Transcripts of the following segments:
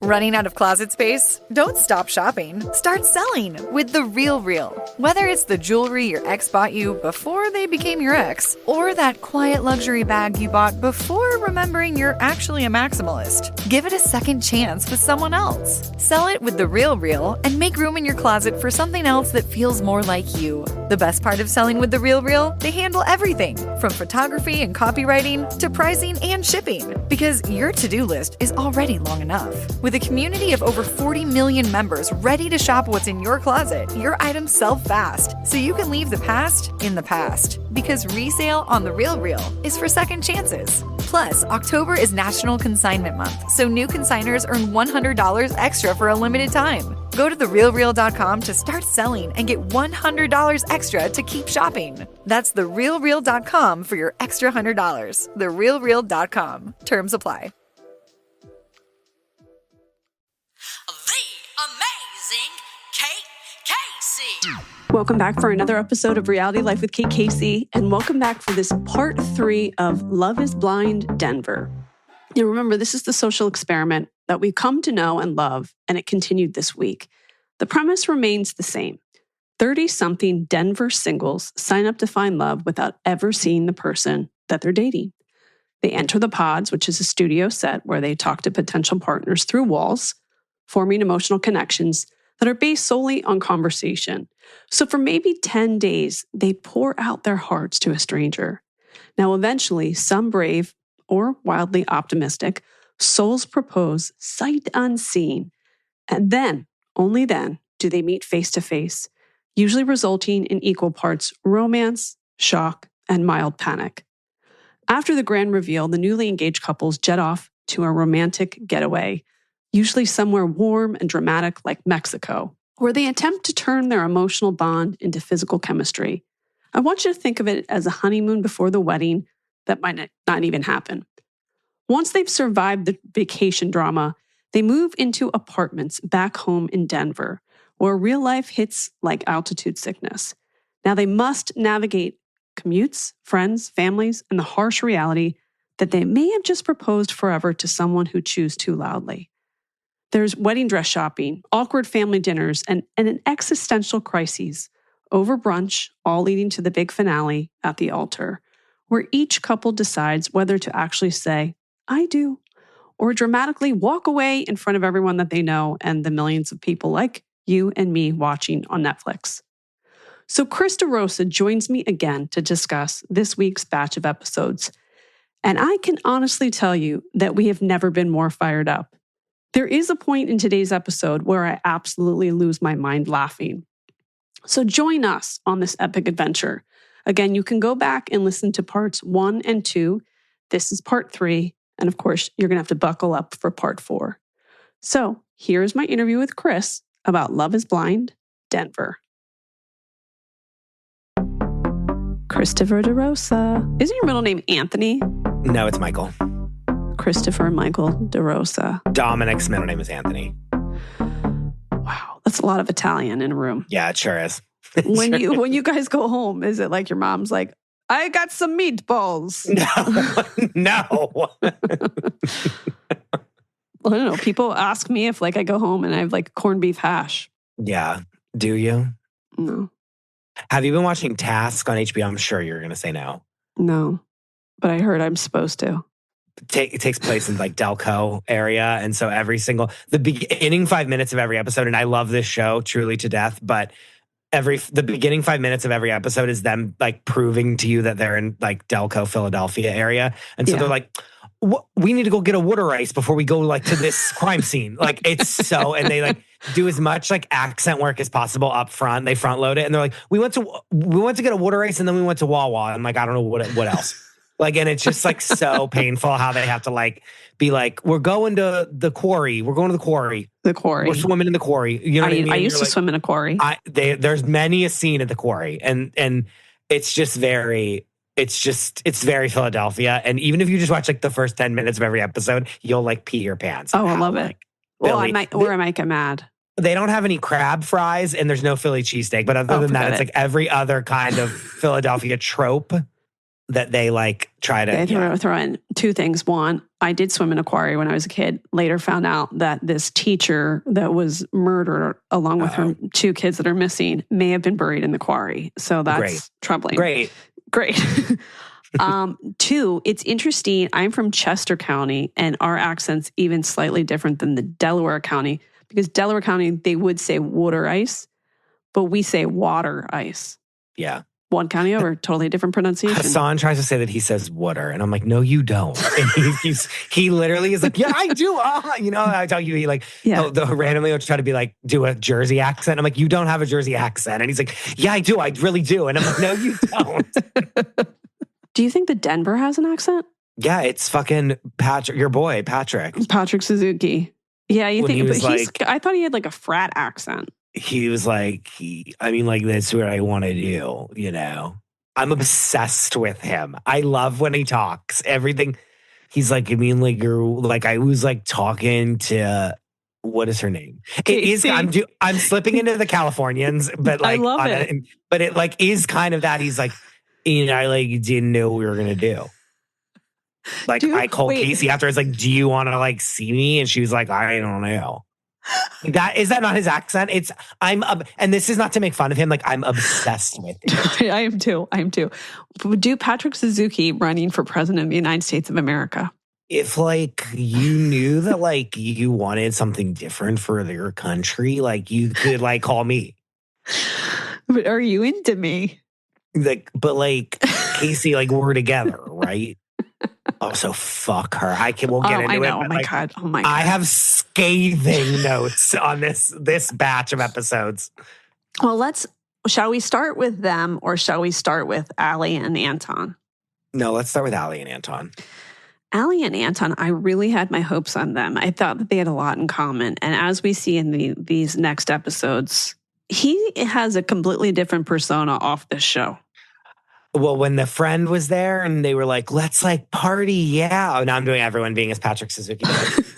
Running out of closet space? Don't stop shopping. Start selling with The Real Real. Whether it's the jewelry your ex bought you before they became your ex, or that quiet luxury bag you bought before remembering you're actually a maximalist, give it a second chance with someone else. Sell it with The Real Real and make room in your closet for something else that feels more like you. The best part of selling with The Real Real? They handle everything from photography and copywriting to pricing and shipping, because your to-do list is already long enough. With a community of over 40 million members ready to shop what's in your closet, your items sell fast, so you can leave the past in the past. Because resale on The Real Real is for second chances. Plus, October is National Consignment Month, so new consigners earn $100 extra for a limited time. Go to therealreal.com to start selling and get $100 extra to keep shopping. That's therealreal.com for your extra $100. Therealreal.com. Terms apply. Welcome back for another episode of Reality Life with Kate Casey, and welcome back for this part 3 of Love is Blind Denver. Now remember, this is the social experiment that we've come to know and love, and it continued this week. The premise remains the same. 30-something Denver singles sign up to find love without ever seeing the person that they're dating. They enter the pods, which is a studio set where they talk to potential partners through walls, forming emotional connections that are based solely on conversation. So for maybe 10 days, they pour out their hearts to a stranger. Now, eventually, some brave or wildly optimistic souls propose sight unseen. And then, only then, do they meet face to face, usually resulting in equal parts romance, shock, and mild panic. After the grand reveal, the newly engaged couples jet off to a romantic getaway, usually somewhere warm and dramatic like Mexico, where they attempt to turn their emotional bond into physical chemistry. I want you to think of it as a honeymoon before the wedding that might not even happen. Once they've survived the vacation drama, they move into apartments back home in Denver, where real life hits like altitude sickness. Now they must navigate commutes, friends, families, and the harsh reality that they may have just proposed forever to someone who chews too loudly. There's wedding dress shopping, awkward family dinners, and an existential crisis over brunch, all leading to the big finale at the altar, where each couple decides whether to actually say, "I do," or dramatically walk away in front of everyone that they know and the millions of people like you and me watching on Netflix. So Chris DeRosa joins me again to discuss this week's batch of episodes. And I can honestly tell you that we have never been more fired up. There is a point in today's episode where I absolutely lose my mind laughing. So join us on this epic adventure. Again, you can go back and listen to parts 1 and 2. This is part 3. And of course, you're going to have to buckle up for part 4. So here's my interview with Chris about Love is Blind, Denver. Christopher DeRosa. Isn't your middle name Anthony? No, it's Michael. Christopher Michael DeRosa. Dominic's middle name is Anthony. Wow, that's a lot of Italian in a room. Yeah, it sure is. When you guys go home, is it like your mom's like, "I got some meatballs"? No. Well, I don't know. People ask me if like I go home and I have like corned beef hash. Yeah. Do you? No. Have you been watching Task on HBO? I'm sure you're going to say no. No. But I heard I'm supposed to. It takes place in like Delco area. And so the beginning 5 minutes of every episode, and I love this show truly to death, but the beginning 5 minutes of every episode is them like proving to you that they're in like Delco, Philadelphia area. And so they're like, we need to go get a water ice before we go like to this crime scene. Like it's so, and they like do as much like accent work as possible up front. They front load it. And they're like, we went to get a water ice and then we went to Wawa. And like, I don't know what else. Like, and it's just like so painful how they have to like be like, we're going to the quarry. We're going to the quarry. The quarry. We're swimming in the quarry. You know what I mean? I used to swim in a quarry. There's many a scene at the quarry. And it's just it's very Philadelphia. And even if you just watch like the first 10 minutes of every episode, you'll like pee your pants. Oh, I love it. Well, I might get mad. They don't have any crab fries and there's no Philly cheesesteak. But other than that, it's like every other kind of Philadelphia trope. that they like try to throw in two things. One, I did swim in a quarry when I was a kid. Later found out that this teacher that was murdered along with her two kids that are missing may have been buried in the quarry. So that's troubling. Great. Two, it's interesting. I'm from Chester County and our accent's even slightly different than the Delaware County, because Delaware County, they would say water ice, but we say water ice. Yeah. One county over, totally different pronunciation. Hassan tries to say that he says water, and I'm like, no, you don't. And he literally is like, yeah, I do. I tell you, he like, randomly will try to be like, do a Jersey accent. I'm like, you don't have a Jersey accent. And he's like, yeah, I do. I really do. And I'm like, no, you don't. Do you think that Denver has an accent? Yeah, it's fucking Patrick, your boy, Patrick. Patrick Suzuki. Yeah, you think, but I thought he had like a frat accent. He was like, that's what I want to do, you know? I'm obsessed with him. I love when he talks. Everything. He's like, I was like talking to, what is her name? Casey. I'm slipping into the Californians, but like, I love it. But it like is kind of that. He's like, I like didn't know what we were going to do. Like I called Casey after. I was like, do you want to like see me? And she was like, I don't know. Is that not his accent? And this is not to make fun of him. Like I'm obsessed with it. I am too. Do Patrick Suzuki running for president of the United States of America. If like you knew that like you wanted something different for your country, like you could like call me. But are you into me? Like, but like Casey, like we're together, right? Also, fuck her. We'll get into it. Oh my God. I have scathing notes on this batch of episodes. Well, shall we start with them or shall we start with Allie and Anton? No, let's start with Allie and Anton. Allie and Anton, I really had my hopes on them. I thought that they had a lot in common. And as we see in these next episodes, he has a completely different persona off this show. Well, when the friend was there and they were like, let's like party, yeah. Oh, now I'm doing everyone being as Patrick Suzuki.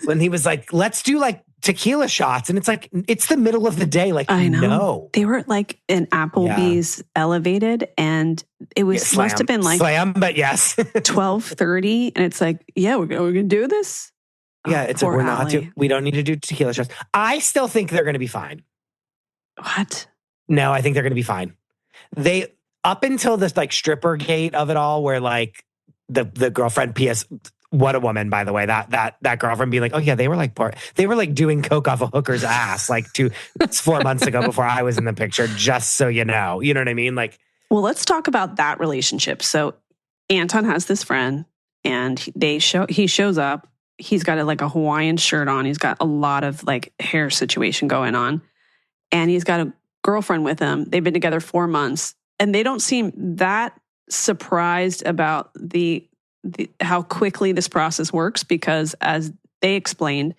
When he was like, let's do like tequila shots. And it's like, it's the middle of the day. Like, I know. No. They were like in Applebee's elevated and it was must have been like slam, but yes. 12:30. And it's like, yeah, we're going to do this. Yeah, it's we don't need to do tequila shots. I still think they're going to be fine. What? No, I think they're going to be fine. Up until this like stripper gate of it all, where like the girlfriend, P.S. What a woman, by the way, that girlfriend being like, oh yeah, they were like doing coke off a hooker's ass like 4 months ago before I was in the picture, just so you know what I mean? Like, well, let's talk about that relationship. So Anton has this friend and he shows up. He's got a Hawaiian shirt on. He's got a lot of like hair situation going on and he's got a girlfriend with him. They've been together 4 months. And they don't seem that surprised about the how quickly this process works because, as they explained,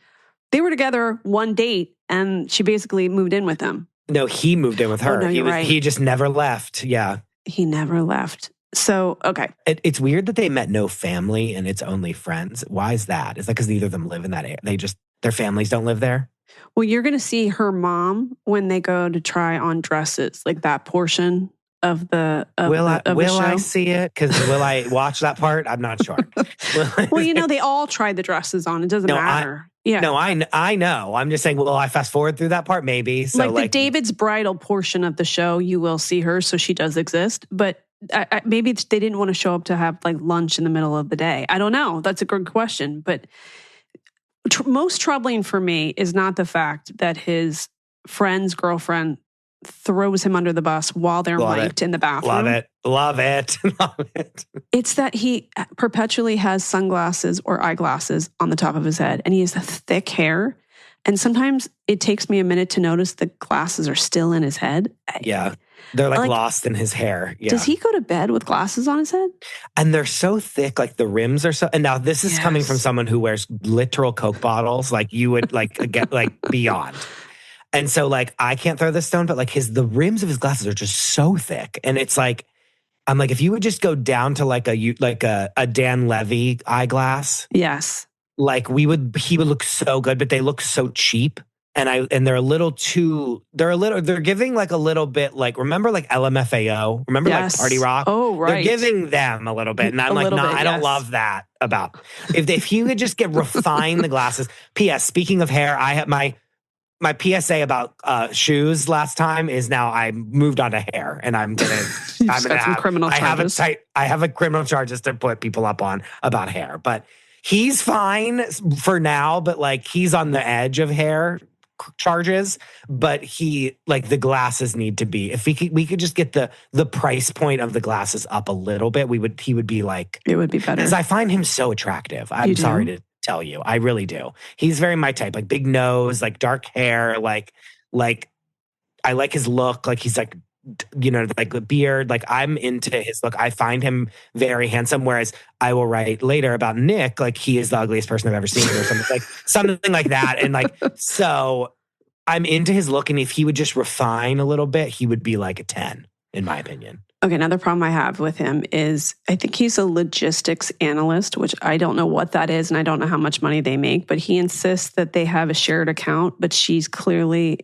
they were together one date and she basically moved in with him. No, he moved in with her. Oh, no, He just never left. Yeah. He never left. So, okay. It's weird that they met no family and it's only friends. Why is that? Is that because neither of them live in that area? Their families don't live there? Well, you're going to see her mom when they go to try on dresses, like that portion of the will show. I see it? Because will I watch that part? I'm not sure. Well, they all try the dresses on. It doesn't matter. No, I know. I'm just saying, will I fast forward through that part? Maybe. So like the David's bridal portion of the show, you will see her. So she does exist. But maybe they didn't want to show up to have like lunch in the middle of the day. I don't know. That's a good question. But most troubling for me is not the fact that his friend's girlfriend throws him under the bus while they're mic'd in the bathroom. Love it. It's that he perpetually has sunglasses or eyeglasses on the top of his head and he has thick hair. And sometimes it takes me a minute to notice the glasses are still in his head. Yeah. They're like lost in his hair. Yeah. Does he go to bed with glasses on his head? And they're so thick, like the rims are so. And now this is coming from someone who wears literal Coke bottles, like you would like get like beyond. And so like I can't throw this stone, but like the rims of his glasses are just so thick. And it's like, I'm like, if you would just go down to like a Dan Levy eyeglass. Yes. Like he would look so good, but they look so cheap. and they're a little too, they're giving like a little bit like, remember like LMFAO? Remember like Party Rock? Oh, right. They're giving them a little bit. And I'm like, no, I don't love that about. If you could just refine the glasses. P.S. Speaking of hair, I have my PSA about shoes last time is now I moved on to hair, and I'm gonna have criminal charges. I have a criminal charges to put people up on about hair, but he's fine for now. But like he's on the edge of hair charges, but he like the glasses need to be. If we could just get the price point of the glasses up a little bit, he would be like, it would be better. Because I find him so attractive. I'm sorry to tell you, I really do. He's very my type, like big nose, like dark hair, like I like his look, like he's like, you know, like a beard, like I'm into his look. I find him very handsome, whereas I will write later about Nick, like he is the ugliest person I've ever seen or something like that. And like, so I'm into his look, and if he would just refine a little bit, he would be like a 10, in my opinion. Okay, another problem I have with him is I think he's a logistics analyst, which I don't know what that is, and I don't know how much money they make, but he insists that they have a shared account, but she's clearly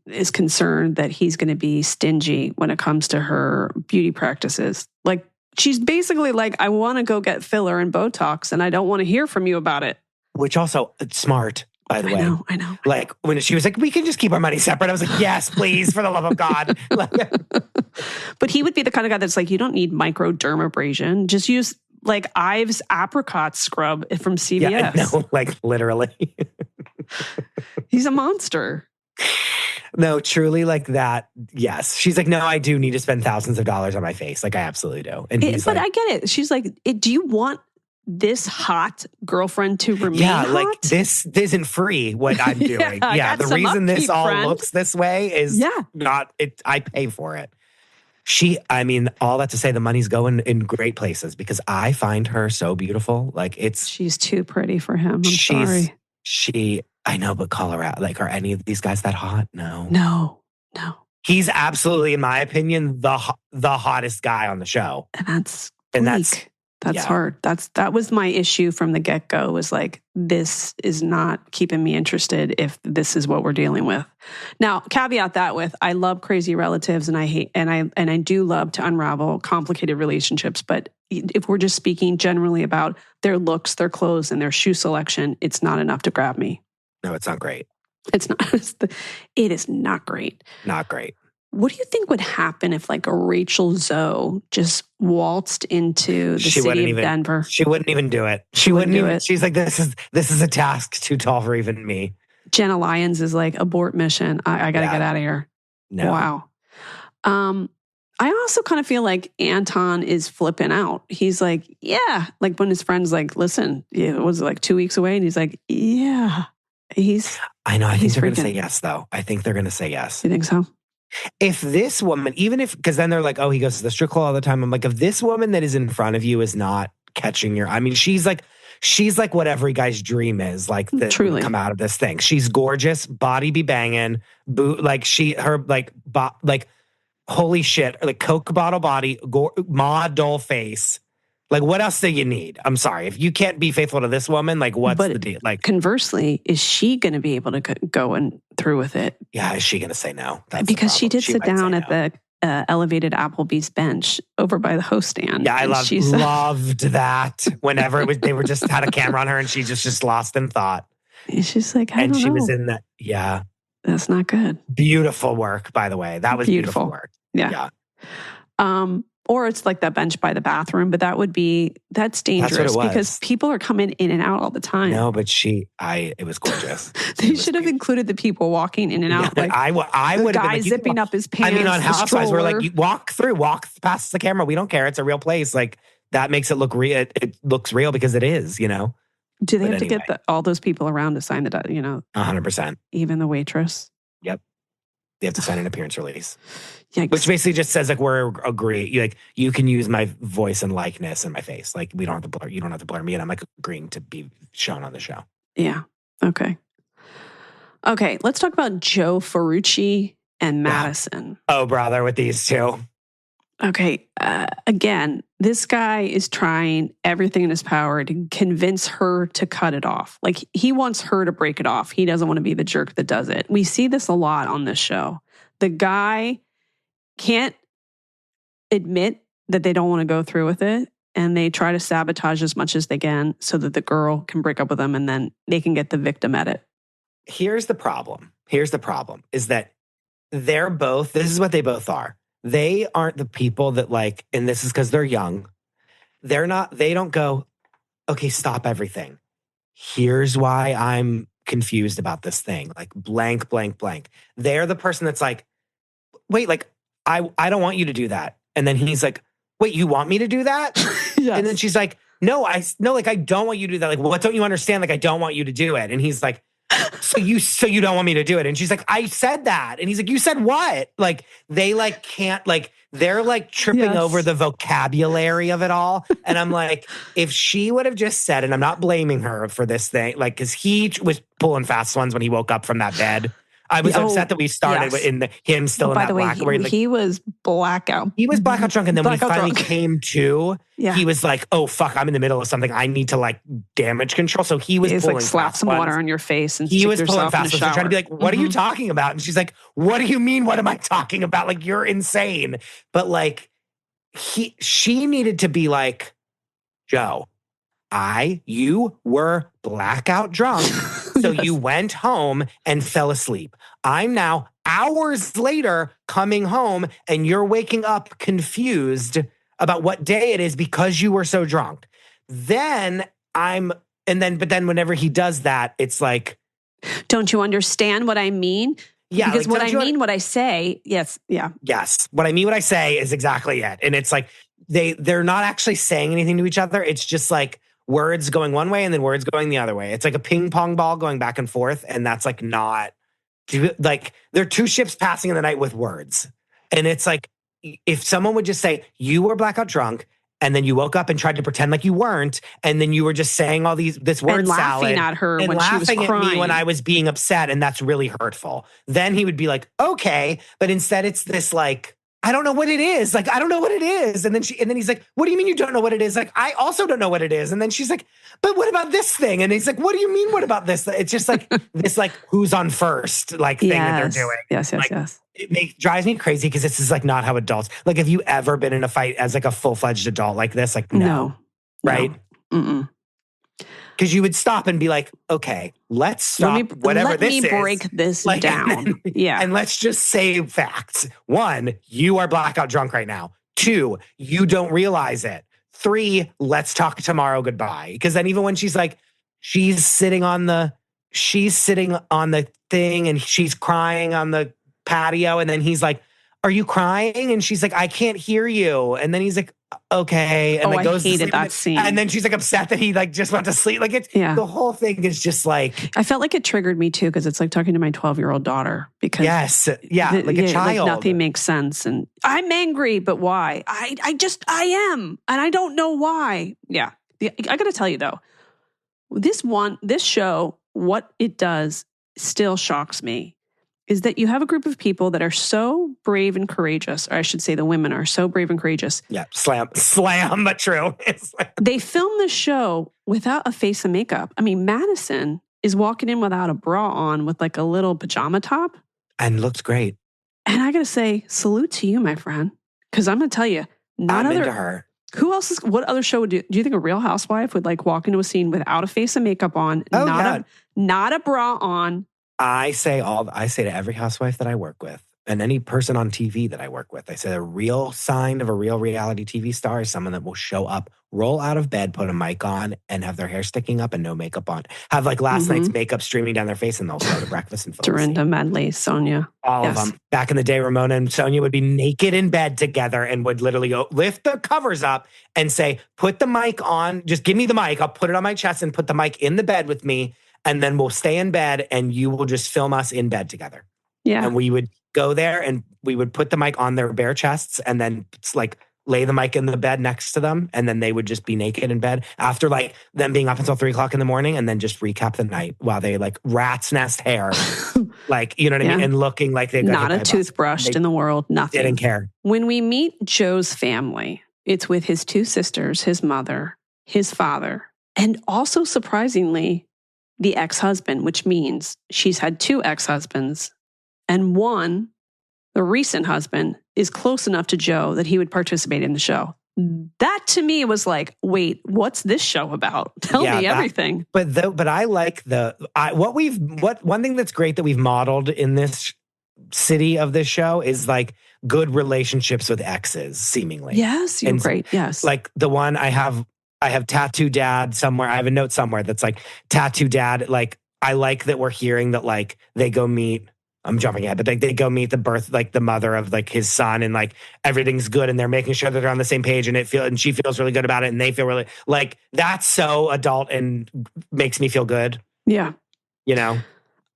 is concerned that he's going to be stingy when it comes to her beauty practices. Like, she's basically like, I want to go get filler and Botox, and I don't want to hear from you about it. Which also, smart. By the way, I know. Like when she was like, we can just keep our money separate. I was like, yes, please, for the love of God. But he would be the kind of guy that's like, you don't need microdermabrasion. Just use like Ives apricot scrub from CVS. Yeah, no, like literally. He's a monster. No, truly like that. Yes. She's like, no, I do need to spend thousands of dollars on my face. Like I absolutely do. And but I get it. She's like, do you want this hot girlfriend to remain hot? Like this isn't free what I'm doing. The reason this all looks this way is not it. I pay for it. All that to say, the money's going in great places because I find her so beautiful. Like she's too pretty for him. I'm sorry. I know, but Colorado, like, are any of these guys that hot? No. He's absolutely, in my opinion, the hottest guy on the show. And that's hard. That was my issue from the get-go, was like, this is not keeping me interested if this is what we're dealing with. Now, caveat that with, I love crazy relatives and I do love to unravel complicated relationships. But if we're just speaking generally about their looks, their clothes, and their shoe selection, it's not enough to grab me. No, it's not great. It's not. It is not great. Not great. What do you think would happen if like a Rachel Zoe just waltzed into the city of Denver? She wouldn't even do it. She wouldn't do it. She's like, this is a task too tall for even me. Jenna Lyons is like, abort mission. I got to get out of here. No. Wow. I also kind of feel like Anton is flipping out. He's like, yeah. Like when his friend's like, listen, it was like 2 weeks away. And he's like, yeah. I know. I think they're going to say yes, though. I think they're going to say yes. You think so? If this woman, because then they're like, oh, he goes to the strip club all the time. I'm like, if this woman that is in front of you is not catching she's like what every guy's dream is, like that truly come out of this thing. She's gorgeous, body be banging, holy shit, like Coke bottle body, model face. Like, what else do you need? I'm sorry. If you can't be faithful to this woman, like, what's the deal? Like, conversely, is she going to be able to go and through with it? Yeah, is she going to say no? Because she did sit down at the elevated Applebee's bench over by the host stand. Yeah, I loved that. Whenever they were just had a camera on her and she just lost in thought. She's like, I don't know. And she was in that. Yeah. That's not good. Beautiful work, by the way. That was beautiful work. Yeah. Or it's like that bench by the bathroom, but that's dangerous because people are coming in and out all the time. No, but it was gorgeous. They should have included the people walking in and out. Yeah, like I would have been like, zipping up his pants. I mean, on Housewives, we're like, you walk past the camera. We don't care. It's a real place. Like that makes it look real. It looks real because it is, you know. Do they have to get all those people around to sign 100%. Even the waitress? Yep. They have to sign an appearance release. Yikes. Which basically just says like we're agreeing, like you can use my voice and likeness and my face. Like you don't have to blur me, and I'm like agreeing to be shown on the show. Yeah. Okay. Let's talk about Joe Ferrucci and Madison. Oh, brother, with these two. Okay. Again, this guy is trying everything in his power to convince her to cut it off. Like, he wants her to break it off. He doesn't want to be the jerk that does it. We see this a lot on this show. The guy can't admit that they don't want to go through with it, and they try to sabotage as much as they can so that the girl can break up with him and then they can get the victim edit. Here's the problem. Is that this is what they both are. They aren't the people that like, and this is because they're young. They don't go, okay, stop everything. Here's why I'm confused about this thing. Like blank, blank, blank. They're the person that's like, wait, like, I don't want you to do that. And then he's like, wait, you want me to do that? Yes. And then she's like, no, I don't want you to do that. Like, what don't you understand? Like, I don't want you to do it. And he's like, so you don't want me to do it. And she's like, I said that. And he's like, you said what? Like, they like can't, like, they're like tripping over the vocabulary of it all. And I'm like, if she would have just said, and I'm not blaming her for this thing, like, because he was pulling fast ones when he woke up from that bed. I was upset that we started in him still in that black. He was blackout. He was blackout drunk, and then when he finally came to, Yeah. He was like, "Oh fuck, I'm in the middle of something. I need to like damage control." So he was pulling like slap fast some ones. water on your face, and He was pulling yourself fast in the ones, trying to be like, "What are you Mm-hmm. talking about?" And she's like, "What do you mean? What am I talking about? Like, you're insane." But like, she needed to be like, "Joe, you were blackout drunk, so you went home and fell asleep. I'm now hours later coming home, and you're waking up confused about what day it is because you were so drunk." But then whenever he does that, it's like, don't you understand what I mean? Yeah, because like, what I say, yes, yeah. Yes. What I mean, what I say is exactly it. And it's like, they're not actually saying anything to each other. It's just like words going one way and then words going the other way. It's like a ping pong ball going back and forth. And that's like not, like, there are two ships passing in the night with words. And it's like, if someone would just say, you were blackout drunk, and then you woke up and tried to pretend like you weren't, and then you were just saying all this word and laughing salad at her and when she was laughing crying at me when I was being upset, and that's really hurtful. Then he would be like, okay, but instead it's this like, I don't know what it is. Like, I don't know what it is. And then he's like, what do you mean you don't know what it is? Like, I also don't know what it is. And then she's like, but what about this thing? And he's like, what do you mean? What about this? It's just like this, like, who's on first, like, thing that they're doing. Yes. It drives me crazy because this is like not how adults, like, have you ever been in a fight as like a full-fledged adult like this? Like, no. Right? Mm-mm. Because you would stop and be like, okay, let's stop whatever this is. Let me break this down. And let's just say facts. 1, you are blackout drunk right now. 2, you don't realize it. 3, let's talk tomorrow. Goodbye. Because then even when she's like, she's sitting on the thing and she's crying on the patio. And then he's like, are you crying? And she's like, I can't hear you. And then he's like, okay. And I hated that scene. And then she's like upset that he like just went to sleep. Like the whole thing is just like. I felt like it triggered me too, because it's like talking to my 12-year-old daughter. Because like a child. Like nothing makes sense. And I'm angry, but why? I am. And I don't know why. Yeah. I got to tell you though, this show, what it does still shocks me. Is that you have a group of people that are so brave and courageous, or I should say the women are so brave and courageous. Yeah, slam, but true. They film the show without a face of makeup. I mean, Madison is walking in without a bra on with like a little pajama top. And looks great. And I got to say, salute to you, my friend. Because I'm going to tell you, into her. What other show would do you think a Real Housewife would like walk into a scene without a face of makeup on, not a bra on? I say to every housewife that I work with and any person on TV that I work with, I say the real sign of a real reality TV star is someone that will show up, roll out of bed, put a mic on, and have their hair sticking up and no makeup on. Have like last night's makeup streaming down their face, and they'll go to breakfast and Dorinda, Medley, Sonia. All of them. Back in the day, Ramona and Sonia would be naked in bed together and would literally go lift the covers up and say, put the mic on, just give me the mic. I'll put it on my chest and put the mic in the bed with me. And then we'll stay in bed and you will just film us in bed together. Yeah. And we would go there and we would put the mic on their bare chests and then it's like lay the mic in the bed next to them, and then they would just be naked in bed after like them being up until 3:00 in the morning, and then just recap the night while they like rat's nest hair, like, you know what I mean? And looking like they got not a toothbrush in the world, nothing. Didn't care. When we meet Joe's family, it's with his 2 sisters, his mother, his father, and also surprisingly, the ex-husband, which means she's had 2 ex-husbands, and one, the recent husband, is close enough to Joe that he would participate in the show. That to me was like, wait, what's this show about? Tell me everything. But I like one thing that's great that we've modeled in this city of this show is like good relationships with exes, seemingly. Yes, you're great. Yes. Like the one I have tattoo dad somewhere. I have a note somewhere that's like tattoo dad. Like, I like that we're hearing that like they go meet, I'm jumping ahead, but like they go meet the mother of like his son, and like everything's good, and they're making sure that they're on the same page, and she feels really good about it, and they feel really like that's so adult and makes me feel good. Yeah. You know?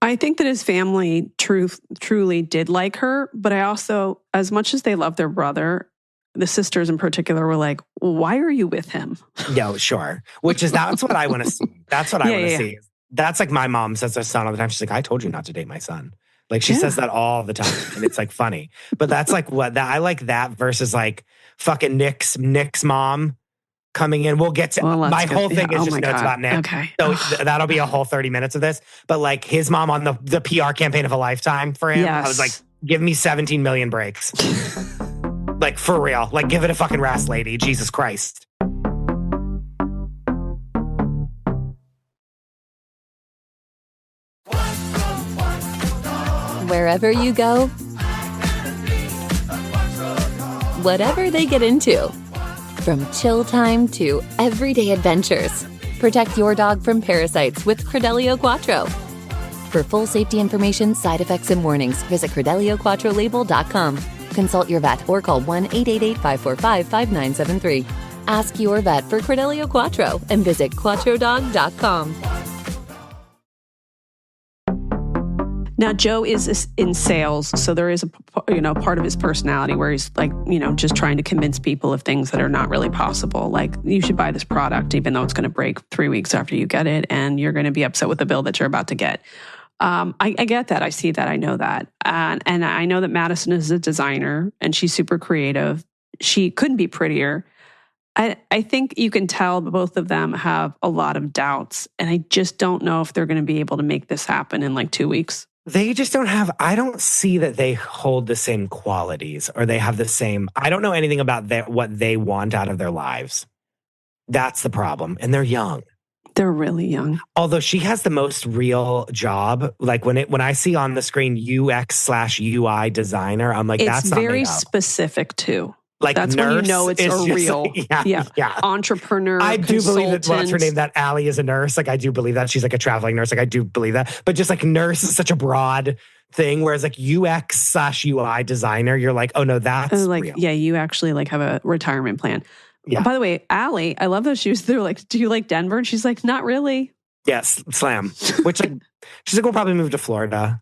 I think that his family truly did like her, but I also, as much as they love their brother, the sisters in particular were like, why are you with him? Yo, sure. That's what I want to see. That's what I want to see. That's like my mom says to her son all the time. She's like, I told you not to date my son. Like she says that all the time, and it's like funny. But that's like I like that versus like fucking Nick's mom coming in. We'll get to my whole thing is just notes about Nick. Okay. So that'll be a whole 30 minutes of this. But like his mom on the PR campaign of a lifetime for him. Yes. I was like, give me 17 million breaks. Like for real. Like give it a fucking rest, lady. Jesus Christ. Wherever you go, whatever they get into, from chill time to everyday adventures, protect your dog from parasites with Credelio Quattro. For full safety information, side effects, and warnings, visit CredeliaQuattroLabel.com. Consult your vet or call 1-888-545-5973. Ask your vet for Credelio Quattro and visit QuattroDog.com. Now, Joe is in sales, so there is a part of his personality where he's like, just trying to convince people of things that are not really possible. Like, you should buy this product, even though it's going to break 3 weeks after you get it, and you're going to be upset with the bill that you're about to get. I get that. I see that. I know that. And I know that Madison is a designer, and she's super creative. She couldn't be prettier. I think you can tell both of them have a lot of doubts, and I just don't know if they're going to be able to make this happen in like 2 weeks. They just don't have, I don't see that they hold the same qualities or they have the same, I don't know anything about what they want out of their lives. That's the problem. And they're young. They're really young. Although she has the most real job. Like when I see on the screen UX/UI designer, I'm like, that's not very specific too. Like that's when you know it's a real yeah. entrepreneur. I do believe that. What's her name? That Allie is a nurse. Like I do believe that she's like a traveling nurse. Like I do believe that. But just like nurse is such a broad thing. Whereas like UX/UI designer, you're like, oh no, that's like real. Yeah, you actually like have a retirement plan. Yeah. By the way, Allie, I love those shoes. They're like, do you like Denver? And she's like, not really. Yes, slam. Which like she's like, we'll probably move to Florida.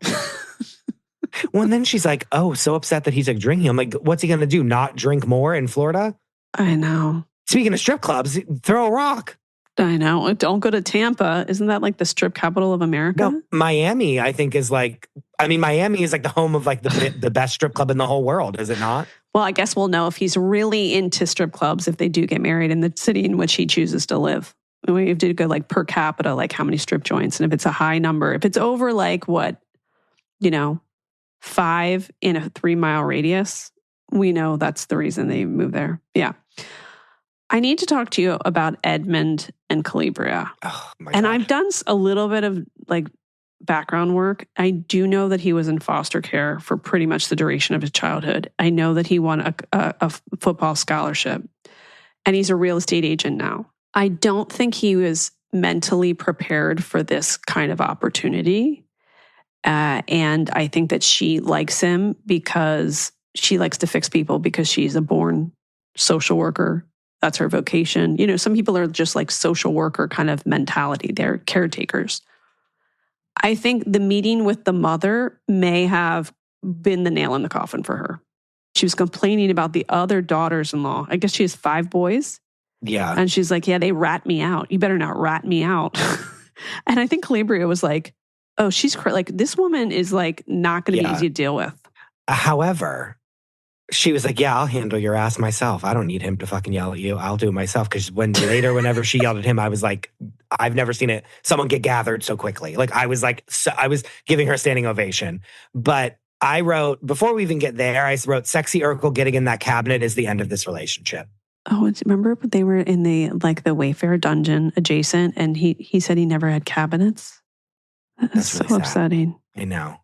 Well, and then she's like, oh, so upset that he's like drinking. I'm like, what's he going to do? Not drink more in Florida? I know. Speaking of strip clubs, throw a rock. I know. Don't go to Tampa. Isn't that like the strip capital of America? No, Miami, I think is like, Miami is like the home of like the best strip club in the whole world. Is it not? Well, I guess we'll know if he's really into strip clubs if they do get married in the city in which he chooses to live. We have to go like per capita, like how many strip joints. And if it's a high number, if it's over like what, 5 in a 3-mile radius, we know that's the reason they moved there. Yeah. I need to talk to you about Edmund and Calibria. Oh, my and God. I've done a little bit of like background work. I do know that he was in foster care for pretty much the duration of his childhood. I know that he won a football scholarship, and he's a real estate agent now. I don't think he was mentally prepared for this kind of opportunity. And I think that she likes him because she likes to fix people because she's a born social worker. That's her vocation. Some people are just like social worker kind of mentality. They're caretakers. I think the meeting with the mother may have been the nail in the coffin for her. she was complaining about the other daughters-in-law. I guess she has 5 boys. Yeah. And she's like, yeah, they rat me out. You better not rat me out. And I think Calabria was like, oh, she's like, this woman is like not going to be easy to deal with. However, she was like, yeah, I'll handle your ass myself. I don't need him to fucking yell at you. I'll do it myself. Because whenever she yelled at him, I was like, I've never seen someone get gathered so quickly. Like I was giving her a standing ovation. But I wrote, before we even get there, I wrote, sexy Urkel getting in that cabinet is the end of this relationship. Oh, remember they were in the Wayfair dungeon adjacent, and he said he never had cabinets? That's really so upsetting. I know.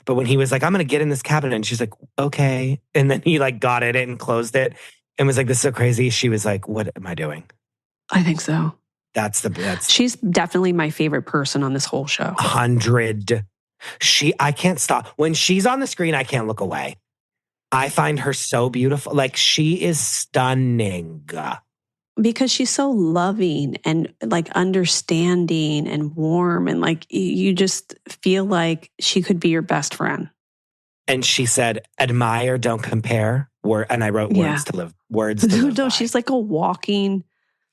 But when he was like, I'm going to get in this cabinet, and she's like, okay. And then he like got it and closed it and was like, this is so crazy. She was like, what am I doing? I think so. She's definitely my favorite person on this whole show. 100. I can't stop. When she's on the screen, I can't look away. I find her so beautiful. Like she is stunning. Because she's so loving and like understanding and warm, and like you just feel like she could be your best friend. And she said, admire, don't compare. And I wrote words to live by. She's like a walking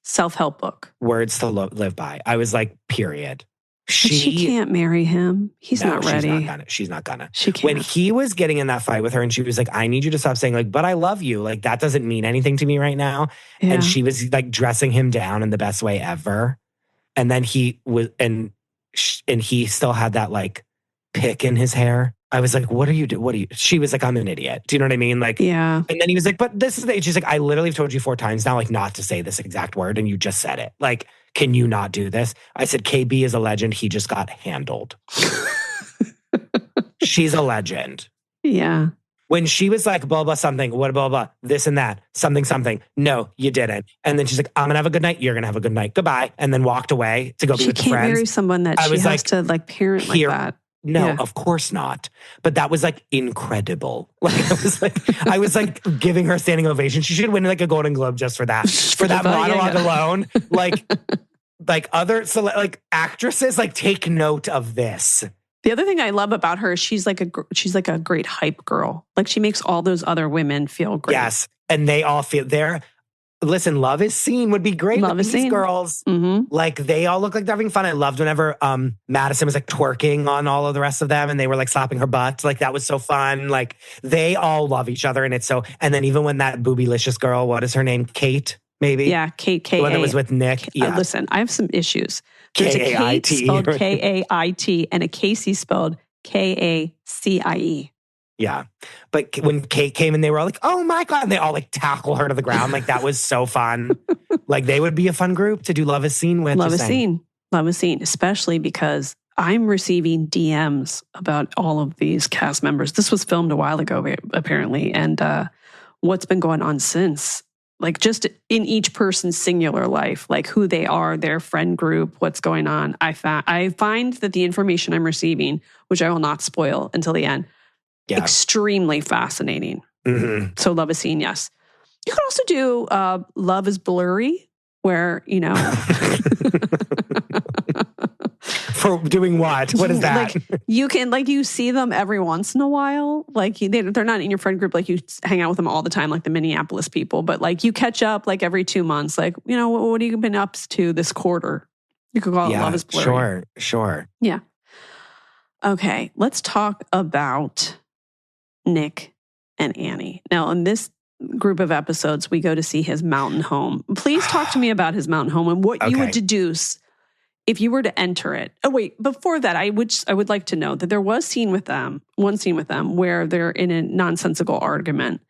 self-help book. Words to live by. I was like, period. She can't marry him. He's not ready. She's not gonna. She can't. When he was getting in that fight with her and she was like, I need you to stop saying like, but I love you. Like that doesn't mean anything to me right now. Yeah. And she was like dressing him down in the best way ever. And then he was, and he still had that like pick in his hair. I was like, what are you doing? She was like, I'm an idiot. Do you know what I mean? Like, yeah. And then he was like, but this is she's like, I literally have told you 4 times now, like not to say this exact word. And you just said it. Like, can you not do this? I said, KB is a legend. He just got handled. She's a legend. Yeah. When she was like, blah, blah, something, what, blah, blah, this and that, something. No, you didn't. And then she's like, I'm going to have a good night. You're going to have a good night. Goodbye. And then walked away to go be with the friends. She can't marry someone that she has to like parent like that. No, Of course not. But that was like incredible. Like I was like giving her a standing ovation. She should win like a Golden Globe just for that. For that monologue alone. Like other actresses, like take note of this. The other thing I love about her is she's like a great hype girl. Like she makes all those other women feel great. Yes, and they all feel Listen, Love Is Seen would be great with these girls. Mm-hmm. Like they all look like they're having fun. I loved whenever Madison was like twerking on all of the rest of them and they were like slapping her butt. Like that was so fun. Like they all love each other. And then even when that boobylicious girl, what is her name? Kate, maybe? Yeah, Kate. The one that was with Nick. Yeah. Listen, I have some issues. There's a Kate spelled K-A-I-T and a Casey spelled K-A-C-I-E. Yeah. But when Kate came and they were all like, oh my God, and they all like tackle her to the ground. Like that was so fun. Like they would be a fun group to do Love Is Seen with. Love Is Seen, especially because I'm receiving DMs about all of these cast members. This was filmed a while ago, apparently. And what's been going on since, like just in each person's singular life, like who they are, their friend group, what's going on. I find that the information I'm receiving, which I will not spoil until the end, extremely fascinating. Mm-hmm. So Love Is Seen, yes. You could also do Love Is Blurry, where, you know... For doing what? What is that? Like you can, like you see them every once in a while. Like they're not in your friend group. Like you hang out with them all the time, like the Minneapolis people. But like you catch up like every 2 months. Like, you know, what have you been up to this quarter? You could call it Love Is Blurry. Sure. Yeah. Okay, let's talk about Nick and Annie. Now, in this group of episodes, we go to see his mountain home. Please talk to me about his mountain home and what you would deduce if you were to enter it. Oh, wait, before that, I would like to know that there was one scene with them where they're in a nonsensical argument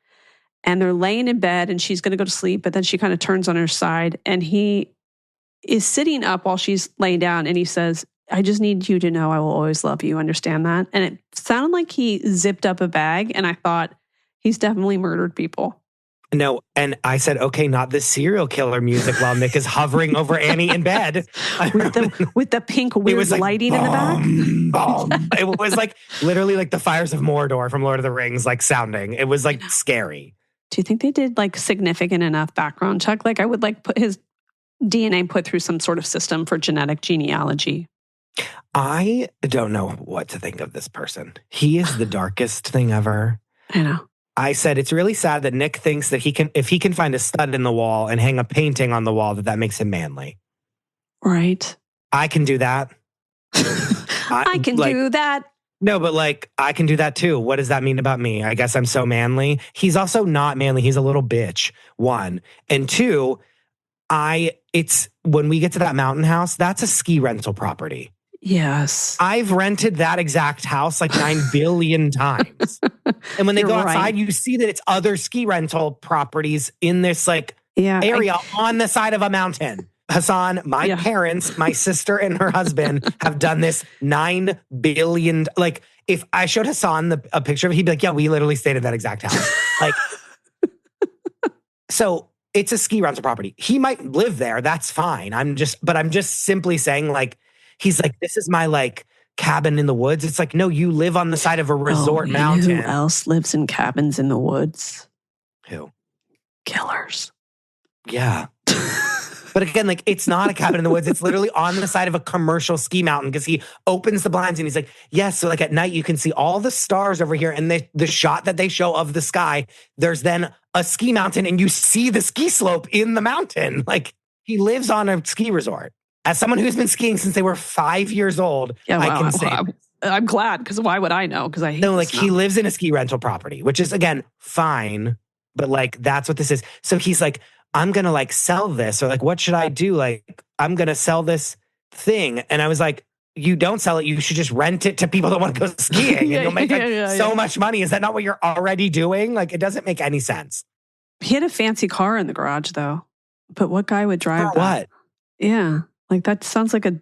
and they're laying in bed and she's going to go to sleep, but then she kind of turns on her side and he is sitting up while she's laying down and he says, I just need you to know I will always love you. Understand that? And it sounded like he zipped up a bag and I thought he's definitely murdered people. No, and I said, okay, not the serial killer music while Nick is hovering over Annie in bed. with the pink weird lighting in the back. It was like literally like the fires of Mordor from Lord of the Rings, like sounding. It was like scary. Do you think they did like significant enough background check? Like I would like put his DNA put through some sort of system for genetic genealogy. I don't know what to think of this person. He is the darkest thing ever. I know. I said, it's really sad that Nick thinks that if he can find a stud in the wall and hang a painting on the wall, that makes him manly. Right. I can do that. I can do that. No, but like, I can do that too. What does that mean about me? I guess I'm so manly. He's also not manly. He's a little bitch, one. And two, it's when we get to that mountain house, that's a ski rental property. Yes. I've rented that exact house like 9 billion times. And when they go outside, you see that it's other ski rental properties in this area on the side of a mountain. Hassan, my parents, my sister and her husband have done this 9 billion. Like, if I showed Hassan a picture of it, he'd be like, yeah, we literally stayed in that exact house. Like, so it's a ski rental property. He might live there. That's fine. I'm just simply saying, like, he's like, this is my like cabin in the woods. It's like, no, you live on the side of a resort mountain. Who else lives in cabins in the woods? Who? Killers. Yeah. But again, like, it's not a cabin in the woods. It's literally on the side of a commercial ski mountain because he opens the blinds and he's like, yes. So like at night, you can see all the stars over here. And the shot that they show of the sky, there's then a ski mountain and you see the ski slope in the mountain. Like, he lives on a ski resort. As someone who's been skiing since they were 5 years old, I can say I'm glad, because why would I know? Because I hate he lives in a ski rental property, which is, again, fine. But like, that's what this is. So he's like, I'm going to like sell this, or like, what should I do? Like, I'm going to sell this thing. And I was like, you don't sell it. You should just rent it to people that want to go skiing and you'll make so much money. Is that not what you're already doing? Like, it doesn't make any sense. He had a fancy car in the garage though. But what guy would drive that? What? Yeah. Like, that sounds like a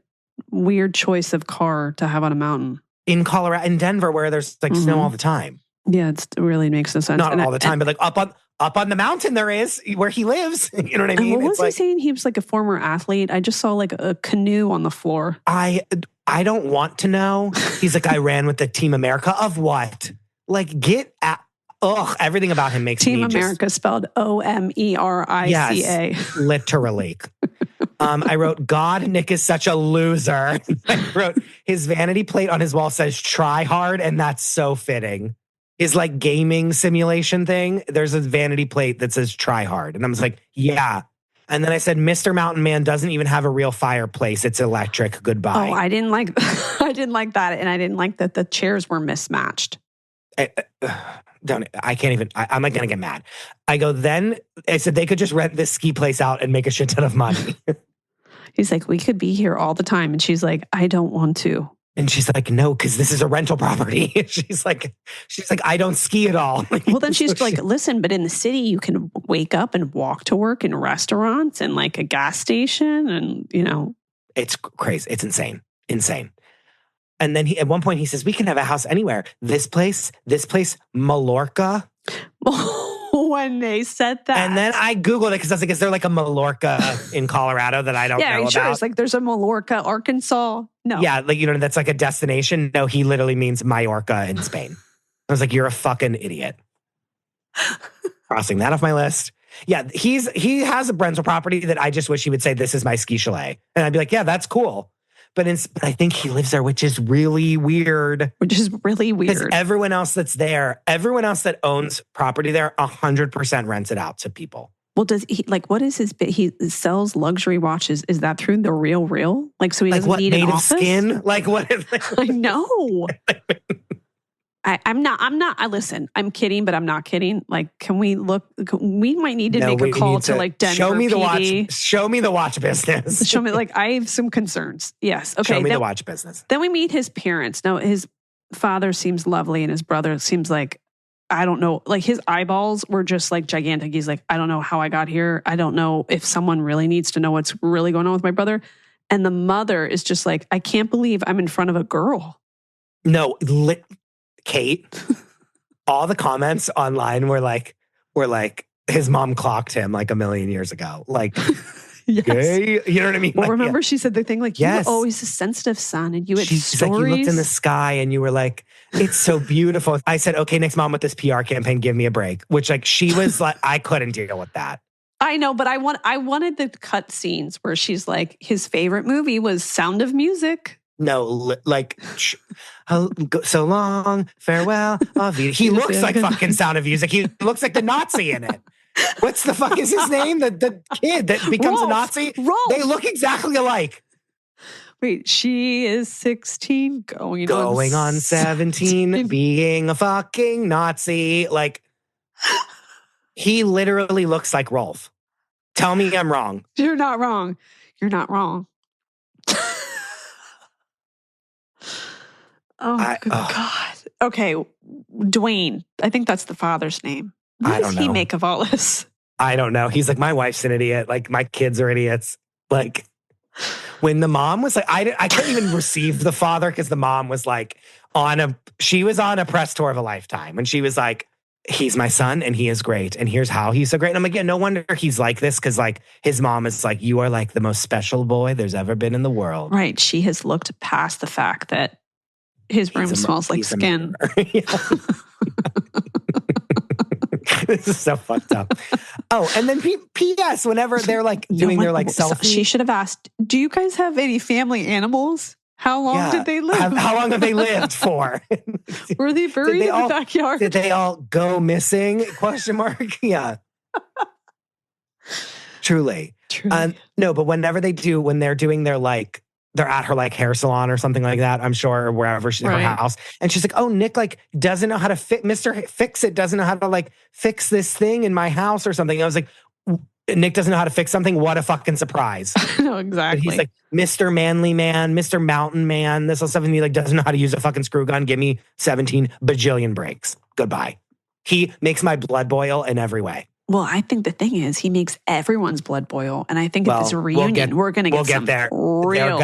weird choice of car to have on a mountain. In Colorado, in Denver, where there's like snow all the time. Yeah, it really makes no sense. Not all the time, but like up on the mountain there is, where he lives. You know what I mean? What was he saying? He was like a former athlete. I just saw like a canoe on the floor. I don't want to know. He's like, I ran with the Team America of what? Like, get at... Ugh, everything about him makes Team me America spelled Omerica. Yes, literally. I wrote, God, Nick is such a loser. I wrote, his vanity plate on his wall says, try hard, and that's so fitting. His like gaming simulation thing, there's a vanity plate that says try hard. And I was like, yeah. And then I said, Mr. Mountain Man doesn't even have a real fireplace. It's electric. Goodbye. Oh, I didn't like that. And I didn't like that the chairs were mismatched. I'm like going to get mad. I said they could just rent this ski place out and make a shit ton of money. He's like, we could be here all the time. And she's like, I don't want to. And she's like, no, because this is a rental property. she's like, I don't ski at all. Well, then she's like, listen, but in the city, you can wake up and walk to work in restaurants and like a gas station. And, you know, it's crazy. It's insane. And then at one point he says, we can have a house anywhere. This place, Mallorca. When they said that. And then I Googled it because I was like, is there like a Mallorca in Colorado that I don't know sure. about? It's like there's a Mallorca, Arkansas. No. Yeah, like, you know, that's like a destination. No, he literally means Mallorca in Spain. I was like, you're a fucking idiot. Crossing that off my list. Yeah, he has a rental property that I just wish he would say, this is my ski chalet. And I'd be like, yeah, that's cool. But I think he lives there, which is really weird. Because everyone else that's there, everyone else that owns property there, 100% rents it out to people. Well, does he, like, what is his bit? He sells luxury watches. Is that through the Real? Like, so he doesn't need an office? Skin? Like, what? I know. Listen, I'm kidding, but I'm not kidding. Like, can we look? We might need to make a call to like Denver Show me the PD. watch. Show me the watch business. Show me, like, I have some concerns. Yes. Okay. Show me the watch business. Then we meet his parents. Now, his father seems lovely and his brother seems like, I don't know, like his eyeballs were just like gigantic. He's like, I don't know how I got here. I don't know if someone really needs to know what's really going on with my brother. And the mother is just like, I can't believe I'm in front of a girl. No, Kate, all the comments online were like, his mom clocked him like a million years ago. Like, yes. Gay, you know what I mean? Well, like, remember she said the thing like, yes. You were always a sensitive son and you had She's stories. Like, you looked in the sky and you were like, it's so beautiful. I said, okay, next mom with this PR campaign, give me a break. Which like, she was like, I couldn't deal with that. I know, but I wanted the cut scenes where she's like, his favorite movie was Sound of Music. No, like, so long, farewell. He looks like fucking Sound of Music. He looks like the Nazi in it. What's the fuck is his name? The kid that becomes a Nazi? Rolf. They look exactly alike. Wait, she is 16, going on 17, being a fucking Nazi. Like, he literally looks like Rolf. Tell me I'm wrong. You're not wrong. You're not wrong. Good God. Okay, Dwayne. I think that's the father's name. What does he make of all this? I don't know. He's like, my wife's an idiot. Like, my kids are idiots. Like, when the mom was like, I couldn't even receive the father because the mom was like she was on a press tour of a lifetime. And she was like, he's my son and he is great. And here's how he's so great. And I'm like, yeah, no wonder he's like this. Cause like his mom is like, you are like the most special boy there's ever been in the world. Right. She has looked past the fact that his room smells like skin. This is so fucked up. Oh, and then P.S. whenever they're like doing their like selfie. She should have asked, do you guys have any family animals? How long did they live? How long have they lived for? Were they buried in the backyard? Did they all go missing? Question mark. Yeah. Truly. No, but when they're doing their like, they're at her like hair salon or something like that, I'm sure, or wherever she's her house. And she's like, oh, Nick like doesn't know how to Mr. Fix-It doesn't know how to like fix this thing in my house or something. And I was like, Nick doesn't know how to fix something? What a fucking surprise. No, exactly. But he's like, Mr. Manly Man, Mr. Mountain Man, this whole stuff. And he like doesn't know how to use a fucking screw gun. Give me 17 bajillion breaks. Goodbye. He makes my blood boil in every way. Well, I think the thing is, he makes everyone's blood boil, and I think at this reunion, we're going to get there. Real.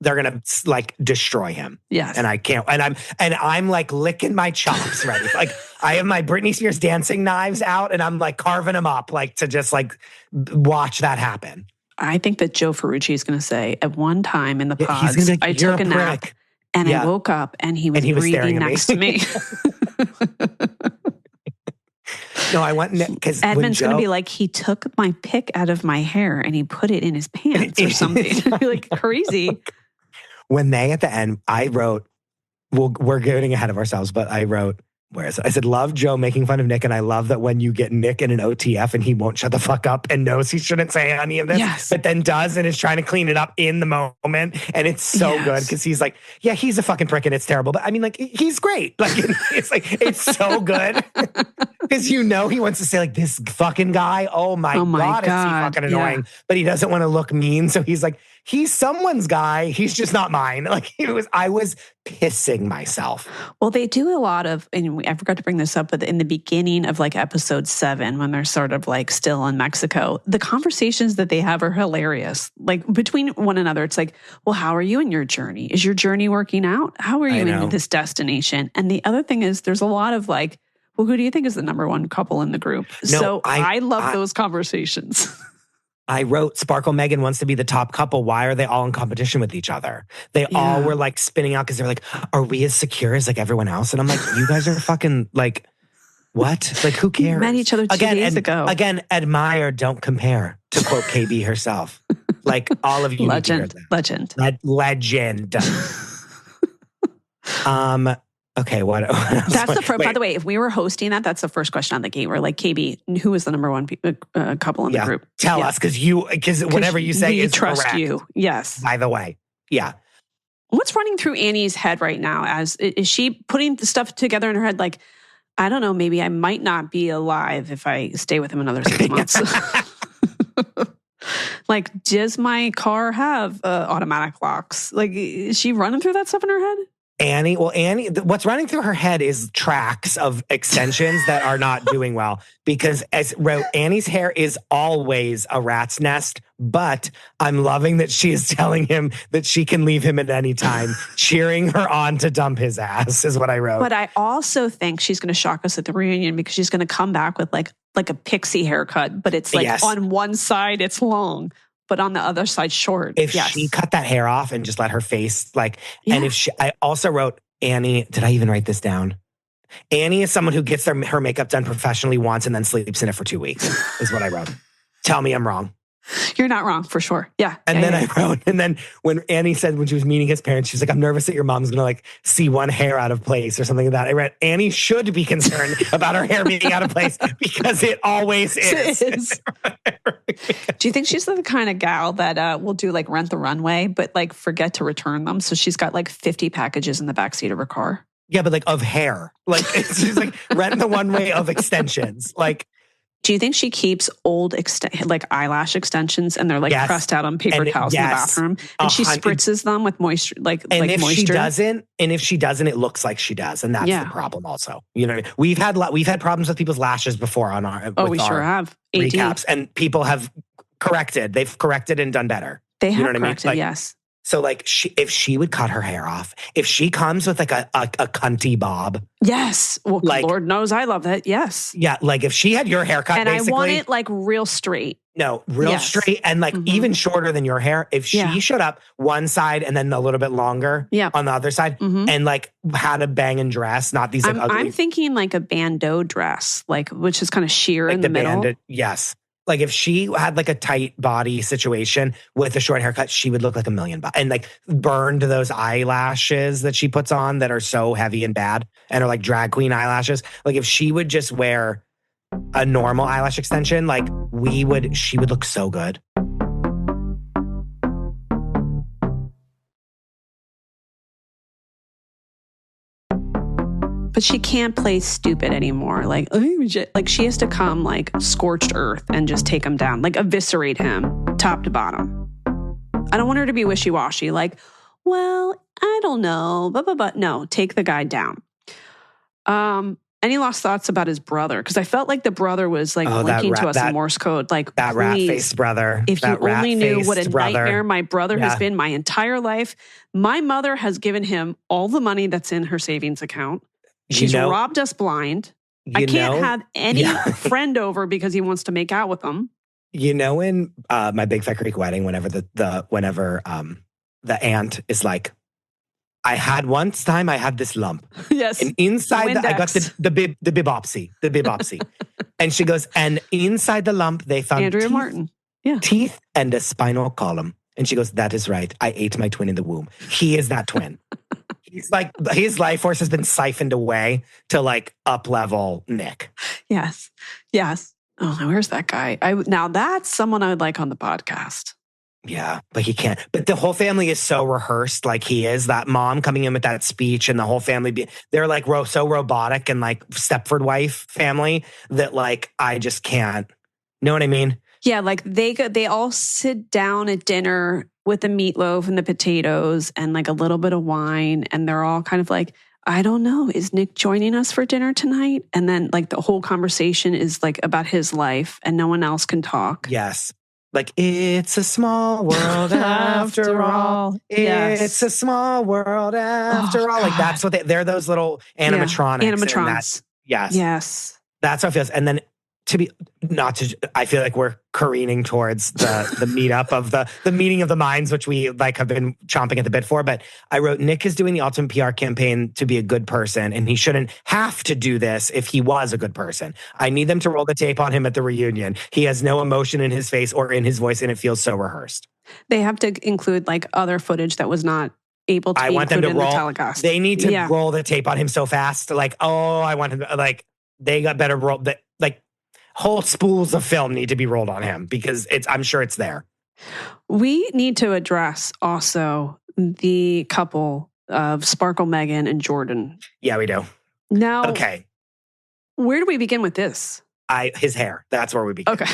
They're gonna like destroy him. Yes, and I can't. And I'm like licking my chops ready. Like I have my Britney Spears dancing knives out, and I'm like carving them up, like to just like watch that happen. I think that Joe Ferrucci is going to say at one time in the pods, I took a nap and I woke up and he was breathing next to me. No, I went because Edmund's going to be like, he took my pick out of my hair and he put it in his pants or something. Like crazy. When they at the end, I wrote, we're getting ahead of ourselves, but I wrote, where is it? I said, love Joe making fun of Nick, and I love that when you get Nick in an OTF and he won't shut the fuck up and knows he shouldn't say any of this, but then does and is trying to clean it up in the moment, and it's so good because he's like, yeah, he's a fucking prick and it's terrible, but I mean, like, he's great. Like, it's like it's so good because he wants to say like, this fucking guy, oh my god, is he fucking annoying? But he doesn't want to look mean, so he's like, he's someone's guy. He's just not mine. Like I was pissing myself. Well, they do a lot of, and I forgot to bring this up, but in the beginning of like episode 7, when they're sort of like still in Mexico, the conversations that they have are hilarious. Like between one another, it's like, well, how are you in your journey? Is your journey working out? How are you in this destination? And the other thing is there's a lot of like, well, who do you think is the number one couple in the group? No, so I love those conversations. I wrote, Sparkle Megan wants to be the top couple. Why are they all in competition with each other? They all were like spinning out because they're like, are we as secure as like everyone else? And I'm like, you guys are fucking like, what? Like, who cares? We met each other 2 days ago. Again, admire, don't compare, to quote KB herself. Like, all of you. Legend. Okay, what else? That's by the way, if we were hosting that's the first question on the gate. We're like, KB, who is the number one couple in the group? Tell us, because whatever you say is trust correct. You. Yes. By the way, yeah. What's running through Annie's head right now? Is she putting the stuff together in her head? Like, I don't know, maybe I might not be alive if I stay with him another 6 months. Like, does my car have automatic locks? Like, is she running through that stuff in her head? Annie, what's running through her head is tracks of extensions that are not doing well, because Annie's hair is always a rat's nest, but I'm loving that she is telling him that she can leave him at any time, cheering her on to dump his ass is what I wrote. But I also think she's going to shock us at the reunion because she's going to come back with like a pixie haircut, but it's like on one side it's long, but on the other side short. If she cut that hair off and just let her face and if I also wrote Annie, did I even write this down? Annie is someone who gets her makeup done professionally once and then sleeps in it for 2 weeks is what I wrote. Tell me I'm wrong. You're not wrong, for sure. Yeah. And then I wrote, and then when Annie said when she was meeting his parents, she's like, I'm nervous that your mom's going to like see one hair out of place or something like that. I read, Annie should be concerned about her hair being out of place because it always is. Do you think she's the kind of gal that will do like Rent the Runway, but like forget to return them? So she's got like 50 packages in the backseat of her car. Yeah, but like of hair. Like it's just like Rent the Runway of extensions. Like, do you think she keeps old like eyelash extensions and they're like pressed out on paper towels in the bathroom and she spritzes them with moisture, like if moisture? She doesn't, it looks like she does, and that's the problem. Also, you know, what I mean? We've had problems with people's lashes before on our sure have recaps, and people have corrected. They've corrected and done better. They have corrected, what I mean? Yes. So like if she would cut her hair off, if she comes with like a cunty bob. Yes. Well, like, Lord knows I love that. Yes. Yeah. Like if she had your haircut, and basically, I want it like real straight. No, real straight and like even shorter than your hair. If she showed up one side and then a little bit longer on the other side and like had a banging dress, not these like ugly. I'm thinking like a bandeau dress, like which is kind of sheer like in the middle. Yes. Like if she had like a tight body situation with a short haircut, she would look like $1 million and like burned those eyelashes that she puts on that are so heavy and bad and are like drag queen eyelashes. Like if she would just wear a normal eyelash extension, like she would look so good. But she can't play stupid anymore. Like she has to come like scorched earth and just take him down, like eviscerate him top to bottom. I don't want her to be wishy-washy. Like, well, I don't know. But no, take the guy down. Any last thoughts about his brother? Because I felt like the brother was like blinking to us in Morse code. Like that rat-faced brother. If you only knew what a nightmare my brother has been my entire life. My mother has given him all the money that's in her savings account. She's robbed us blind. I can't have any friend over because he wants to make out with them. You know, in my Big Fat Creek wedding, whenever the aunt is like, I had this lump. Yes. And inside I got the bibopsy. And she goes, and inside the lump they found Andrea Martin. Yeah. Teeth and a spinal column. And she goes, that is right. I ate my twin in the womb. He is that twin. He's like, his life force has been siphoned away to like up level Nick. Yes. Oh, now where's that guy? Now that's someone I would like on the podcast. Yeah, but he can't. But the whole family is so rehearsed like he is. That mom coming in with that speech and the whole family, they're like so robotic and like Stepford wife family that like I just can't. Know what I mean? Yeah, like they all sit down at dinner with the meatloaf and the potatoes and like a little bit of wine. And they're all kind of like, I don't know, is Nick joining us for dinner tonight? And then like the whole conversation is like about his life and no one else can talk. Yes. Like, it's a small world after all. It's a small world after all. Like, that's what they're those little animatronics. Yeah, animatrons. Yes. That's how it feels. And then I feel like we're careening towards the meetup of the meeting of the minds, which we like have been chomping at the bit for. But I wrote, Nick is doing the ultimate PR campaign to be a good person, and he shouldn't have to do this if he was a good person. I need them to roll the tape on him at the reunion. He has no emotion in his face or in his voice, and it feels so rehearsed. They have to include like other footage that was not able to be included in the telecast. They need to roll the tape on him so fast. Like, I want him to, like, they got better roll that like. Whole spools of film need to be rolled on him because I'm sure it's there. We need to address also the couple of Sparkle, Megan, and Jordan. Yeah, we do. Now, okay. Where do we begin with this? His hair. That's where we begin. Okay.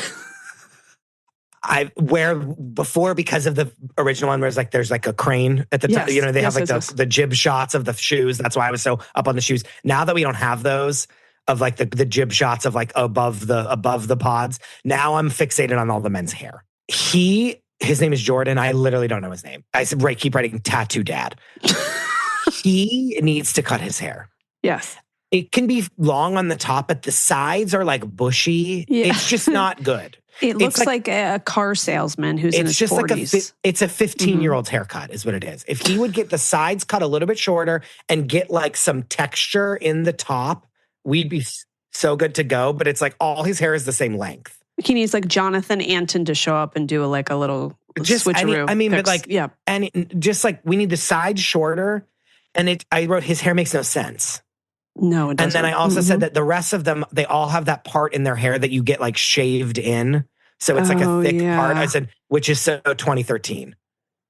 Before, because of the original one, there's like a crane at the top. You know, they have the jib shots of the shoes. That's why I was so up on the shoes. Now that we don't have those, of like the jib shots of like above the pods. Now I'm fixated on all the men's hair. His name is Jordan. I literally don't know his name. I said, keep writing tattoo dad. He needs to cut his hair. Yes. It can be long on the top, but the sides are like bushy. Yeah. It's just not good. It looks like a car salesman who's in his 40s. It's a 15-year-old's haircut is what it is. If he would get the sides cut a little bit shorter and get like some texture in the top, we'd be so good to go, but it's like all his hair is the same length. He needs like Jonathan Anton to show up and do a little just switcheroo. Just like we need the sides shorter. And I wrote, his hair makes no sense. No, it doesn't. And then I also said that the rest of them, they all have that part in their hair that you get like shaved in. So it's like a thick part. I said, which is so 2013.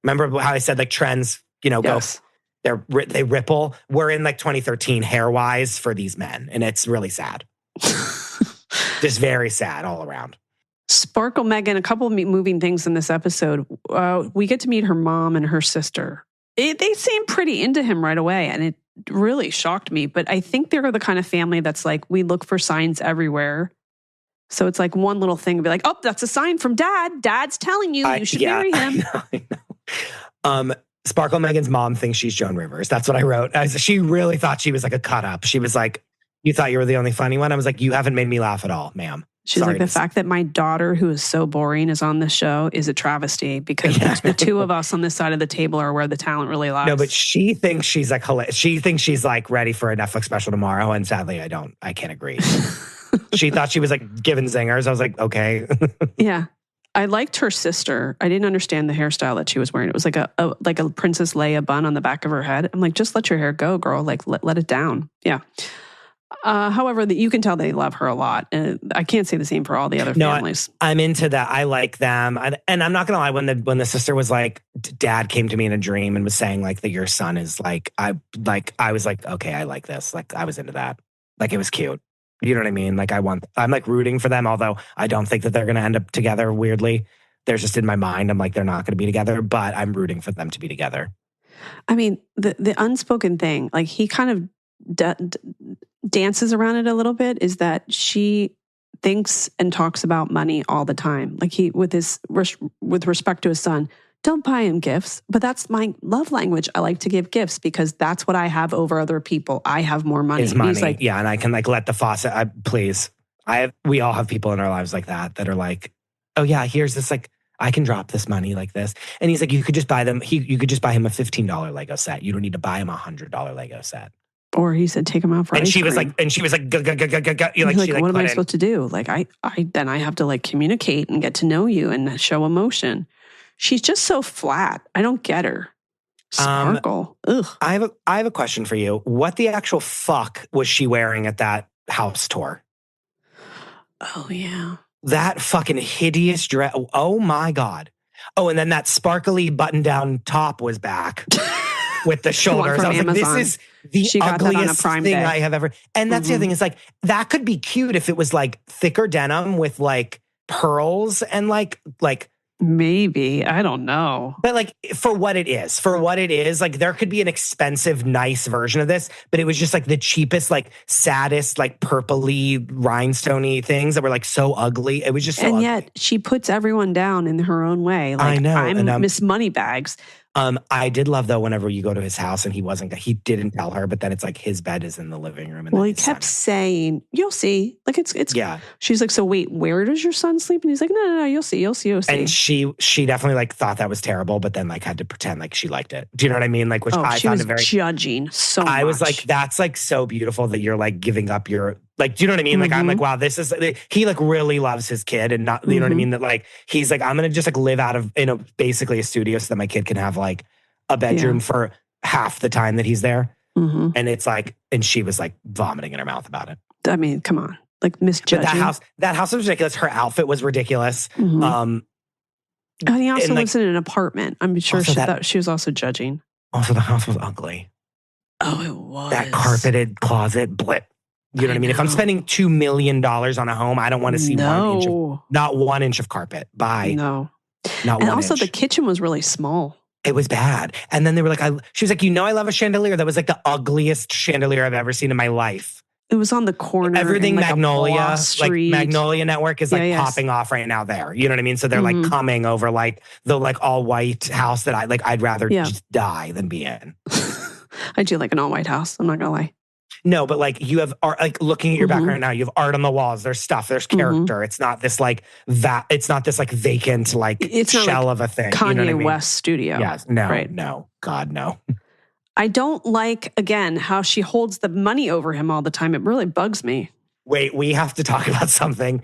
Remember how I said like trends, yes. they ripple. We're in like 2013 hair wise for these men. And it's really sad. Just very sad all around. Sparkle Megan, a couple of moving things in this episode. We get to meet her mom and her sister. They seem pretty into him right away. And it really shocked me. But I think they're the kind of family that's like, we look for signs everywhere. So it's like one little thing, be like, oh, that's a sign from Dad. Dad's telling you should marry him. I know. Sparkle Megan's mom thinks she's Joan Rivers. That's what I wrote. She really thought she was like a cut up. She was like, you thought you were the only funny one? I was like, you haven't made me laugh at all, ma'am. She's like, the fact that my daughter, who is so boring, is on this show is a travesty because the two of us on this side of the table are where the talent really lies. No, but she thinks she's like, she thinks she's like ready for a Netflix special tomorrow. And sadly, I can't agree. She thought she was like giving zingers. I was like, okay. Yeah. I liked her sister. I didn't understand the hairstyle that she was wearing. It was like a Princess Leia bun on the back of her head. I'm like, just let your hair go, girl. Like, let it down. Yeah. However, you can tell they love her a lot. And I can't say the same for all the other families. I'm into that. I like them. And I'm not going to lie, when the sister was like, Dad came to me in a dream and was saying like that your son is like, I was like, okay, I like this. Like I was into that. Like it was cute. You know what I mean? Like I'm like rooting for them, although I don't think that they're going to end up together weirdly. They're just in my mind. I'm like, they're not going to be together, but I'm rooting for them to be together. I mean, the unspoken thing, like he kind of dances around it a little bit, is that she thinks and talks about money all the time. Like with respect to his son, don't buy him gifts, but that's my love language. I like to give gifts because that's what I have over other people. I have more money. His money. He's like, yeah. And I can like let the faucet, please. We all have people in our lives like that are like, oh yeah, here's this, like, I can drop this money like this. And he's like, you could just buy them. You could just buy him a $15 Lego set. You don't need to buy him a $100 Lego set. Or he said, take him out for ice cream. What am I supposed to do? Like, I have to like communicate and get to know you and show emotion. She's just so flat. I don't get her. Sparkle. Ugh. I have a question for you. What the actual fuck was she wearing at that house tour? Oh, yeah. That fucking hideous dress. Oh, my God. Oh, and then that sparkly button-down top was back. With the shoulders. I was like, Amazon. this is the ugliest thing I have ever. And that's the other thing. Is like, that could be cute if it was like thicker denim with like pearls and like. Maybe. I don't know. But like for what it is, like there could be an expensive, nice version of this, but it was just like the cheapest, like saddest, like purpley, rhinestoney things that were like so ugly. It was just so ugly. Yet she puts everyone down in her own way. Like, I know. I'm Miss Moneybags. I did love though whenever you go to his house and he didn't tell her, but then it's like his bed is in the living room. And well, he kept saying, "You'll see." Like it's yeah. She's like, "So wait, where does your son sleep?" And he's like, "No, you'll see." And she definitely like thought that was terrible, but then like had to pretend like she liked it. Do you know what I mean? Like, which I she found was it very judging so much. I was like, that's like so beautiful that you're like giving up your. Like, do you know what I mean? Like, I'm like, wow, this is, he like really loves his kid and not, you know what I mean? That like, he's like, I'm going to just like live out of, basically a studio so that my kid can have like a bedroom for half the time that he's there. Mm-hmm. And it's like, and she was like vomiting in her mouth about it. I mean, come on. Like misjudging. That house was ridiculous. Her outfit was ridiculous. Mm-hmm. And he also lives in an apartment. I'm sure she was also judging. Also, the house was ugly. Oh, it was. That carpeted closet blip. You know what I mean? If I'm spending $2 million on a home, I don't want to see not 1 inch of carpet. Bye. No. Not 1 inch. And also the kitchen was really small. It was bad. And then they were like, she was like, I love a chandelier. That was like the ugliest chandelier I've ever seen in my life. It was on the corner. Everything like Magnolia, like Magnolia Network is like popping off right now there. You know what I mean? So they're like coming over like the like all white house that I'd rather just die than be in. I do like an all white house. I'm not going to lie. No, but like you have art, like looking at your background now, you have art on the walls. There's stuff. There's character. It's not this like it's not this like vacant like shell of a thing. Kanye you know what I mean? West studio. Yes. No. Right. No. God no. I don't like again how she holds the money over him all the time. It really bugs me. Wait, we have to talk about something.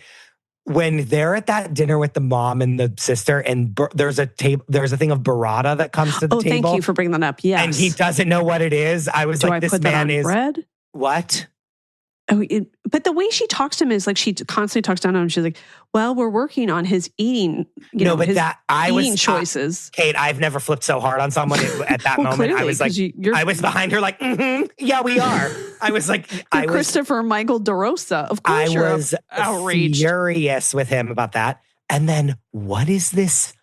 when they're at that dinner with the mom and the sister, and there's a thing of burrata that comes to the table. Thank you for bringing that up. Yes. And he doesn't know what it is. I was like, this man is bread? What? Oh, but the way she talks to him is like she constantly talks down on him. She's like, "Well, we're working on his eating, choices." Kate, I've never flipped so hard on someone at that moment. Clearly, I was like, I was behind her, like, yeah, we are. I was like, Christopher Michael DeRosa. Of course, I was outraged, furious with him about that. And then, what is this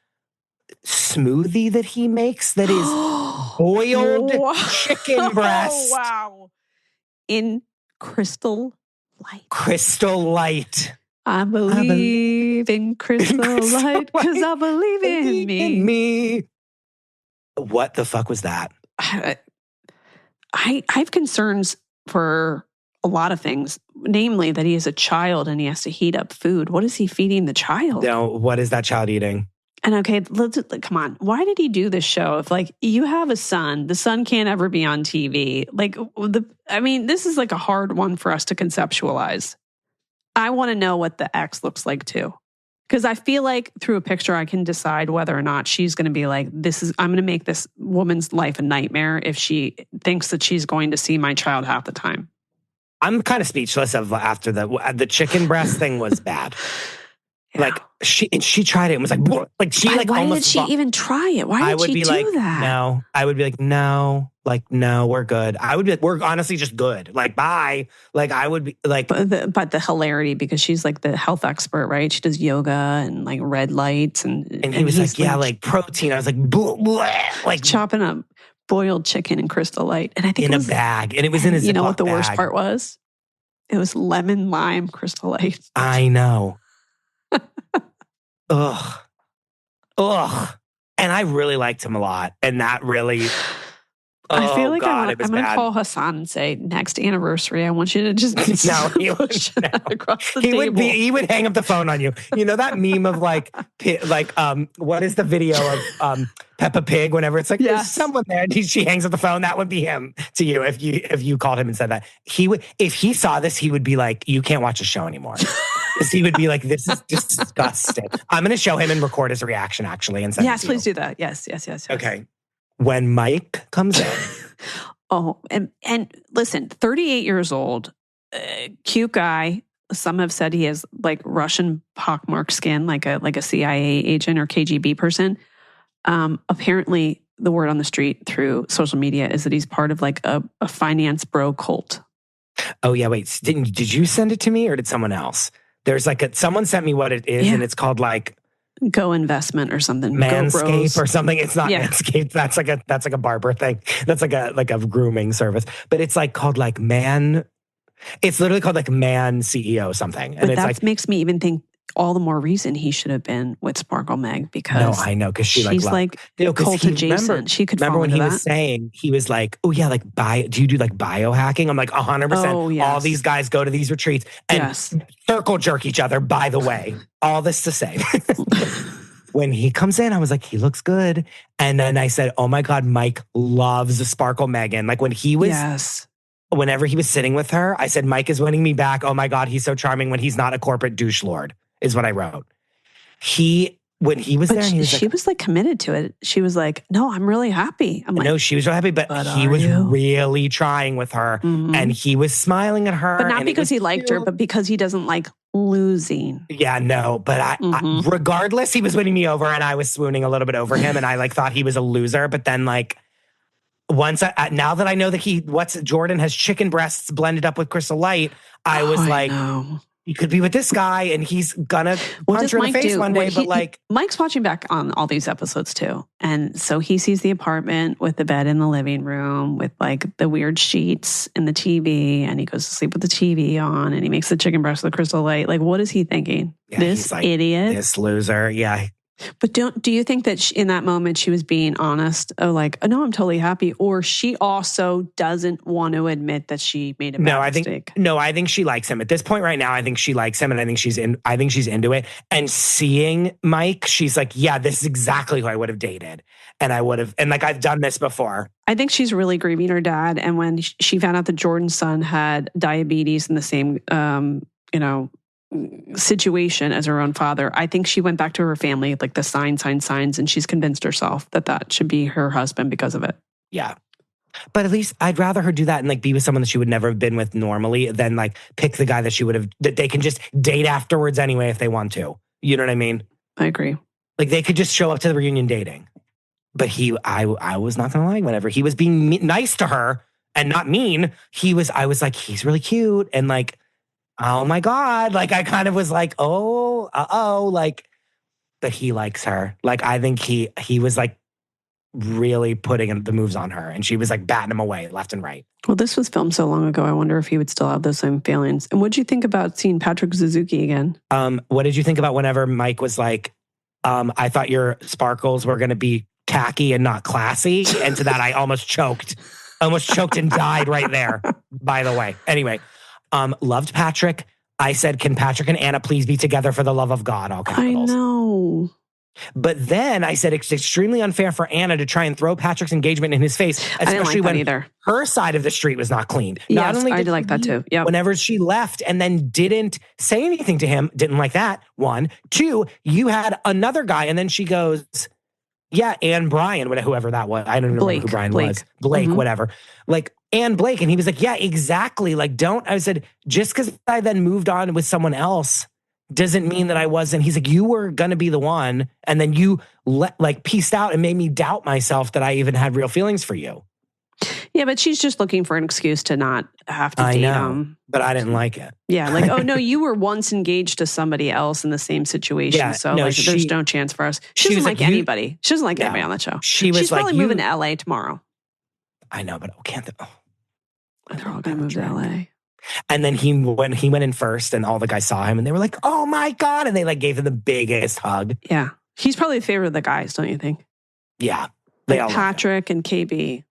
smoothie that he makes that is boiled chicken breast? Oh, wow! In Crystal Light. Crystal Light. I believe in Crystal Light because I believe in me. What the fuck was that? I have concerns for a lot of things, namely that he is a child and he has to heat up food. What is he feeding the child? No, what is that child eating? And okay, come on. Why did he do this show? If like you have a son, the son can't ever be on TV. This is like a hard one for us to conceptualize. I want to know what the ex looks like too. Because I feel like through a picture, I can decide whether or not she's going to be like, I'm going to make this woman's life a nightmare if she thinks that she's going to see my child half the time. I'm kind of speechless after the chicken breast thing was bad. Yeah. Like she tried it and was like she like why almost. Why did she even try it? Why did she do that? No, I would be like, no, we're good. I would be like, we're honestly just good. Like, bye. Like, I would be like, but the hilarity because she's like the health expert, right? She does yoga and like red lights and he was like, yeah, like protein. I was like, like chopping up boiled chicken and Crystal Light, and I think in a bag, and it was in his. You know what the worst part was? It was lemon lime Crystal Light. I know. Ugh. And I really liked him a lot. And that really, I feel like I'm going to call Hassan and say, next anniversary, I want you to just across the table. He would hang up the phone on you. You know that meme of what is the video of Peppa Pig whenever it's like, there's someone there and she hangs up the phone? That would be him to you if you called him and said that. If he saw this, he would be like, you can't watch the show anymore. He would be like, this is disgusting. I'm going to show him and record his reaction, actually. And send please do that. Yes. Okay. When Mike comes in. and listen, 38 years old, cute guy. Some have said he has like Russian pockmarked skin, like a CIA agent or KGB person. Apparently, the word on the street through social media is that he's part of like a finance bro cult. Oh, yeah. Wait, did you send it to me or did someone else? There's like someone sent me what it is, and it's called like Go Investment or something. Manscaped or something. It's not Manscaped. That's like a barber thing. That's like a grooming service. But it's like called like it's literally called like Man CEO something. And but that makes me even think all the more reason he should have been with Sparkle Meg because no, I know because she's like cult adjacent. She could remember when he that. was saying he was like, oh yeah, like do you do like biohacking? I'm like 100%. Oh, yes. All these guys go to these retreats and circle jerk each other. By the way, all this to say. When he comes in, I was like, he looks good. And then I said, oh my God, Mike loves Sparkle Megan. Like when he was, whenever he was sitting with her, I said, Mike is winning me back. Oh my God, he's so charming when he's not a corporate douche lord, is what I wrote. When he was there, she was like committed to it. She was like, no, I'm really happy. I'm like, no, she was really happy, but he was really trying with her and he was smiling at her. But not because he liked her, but because he doesn't like losing. Yeah, no, but I regardless, he was winning me over and I was swooning a little bit over him and I like thought he was a loser. But then like once now that I know that Jordan has chicken breasts blended up with Crystal Light, I was like, you could be with this guy and he's gonna punch her in the face one day. But like Mike's watching back on all these episodes too. And so he sees the apartment with the bed in the living room with like the weird sheets and the TV and he goes to sleep with the TV on and he makes the chicken breast with Crystal Light. Like, what is he thinking? Yeah, this idiot? This loser. Yeah. But do you think that in that moment she was being honest? Oh, like, oh, no, I'm totally happy. Or she also doesn't want to admit that she made a bad mistake? I think she likes him. At this point right now, I think she likes him and I think she's into it. And seeing Mike, she's like, yeah, this is exactly who I would have dated. And like I've done this before. I think she's really grieving her dad. And when she found out that Jordan's son had diabetes and the same, situation as her own father. I think she went back to her family, like the signs, and she's convinced herself that should be her husband because of it. Yeah. But at least I'd rather her do that and like be with someone that she would never have been with normally than like pick the guy that they can just date afterwards anyway if they want to. You know what I mean? I agree. Like they could just show up to the reunion dating. But I was not gonna lie, whenever he was being nice to her and not mean, I was like, he's really cute. And like, oh my God. Like I kind of was like, like, but he likes her. Like, I think he was like really putting the moves on her and she was like batting him away left and right. Well, this was filmed so long ago. I wonder if he would still have those same feelings. And what did you think about seeing Patrick Suzuki again? What did you think about whenever Mike was like, I thought your sparkles were going to be tacky and not classy? And to that, I almost choked and died right there, by the way. Anyway, loved Patrick. I said, can Patrick and Anna please be together for the love of God? All capitals. I know. But then I said it's extremely unfair for Anna to try and throw Patrick's engagement in his face, especially when her side of the street was not cleaned. Yes, not only I did like that too. Yeah. Whenever she left and then didn't say anything to him, didn't like that. 1, 2, you had another guy, and then she goes, yeah, and Brian, whoever that was. I don't know who Brian was. Blake, whatever. Like, and Blake. And he was like, yeah, exactly. Like, I said, just because I then moved on with someone else doesn't mean that I wasn't. He's like, you were going to be the one. And then you pieced out and made me doubt myself that I even had real feelings for you. Yeah, but she's just looking for an excuse to not have to date him. But I didn't like it. Yeah, like, oh no, you were once engaged to somebody else in the same situation. Yeah, so there's no chance for us. She doesn't like anybody. She doesn't like anybody on that show. She's probably moving to LA tomorrow. I know, but can't they? They're all going to move to LA. And then he went in first and all the guys saw him and they were like, oh my God. And they like gave him the biggest hug. Yeah. He's probably the favorite of the guys, don't you think? Yeah. They all Patrick and KB,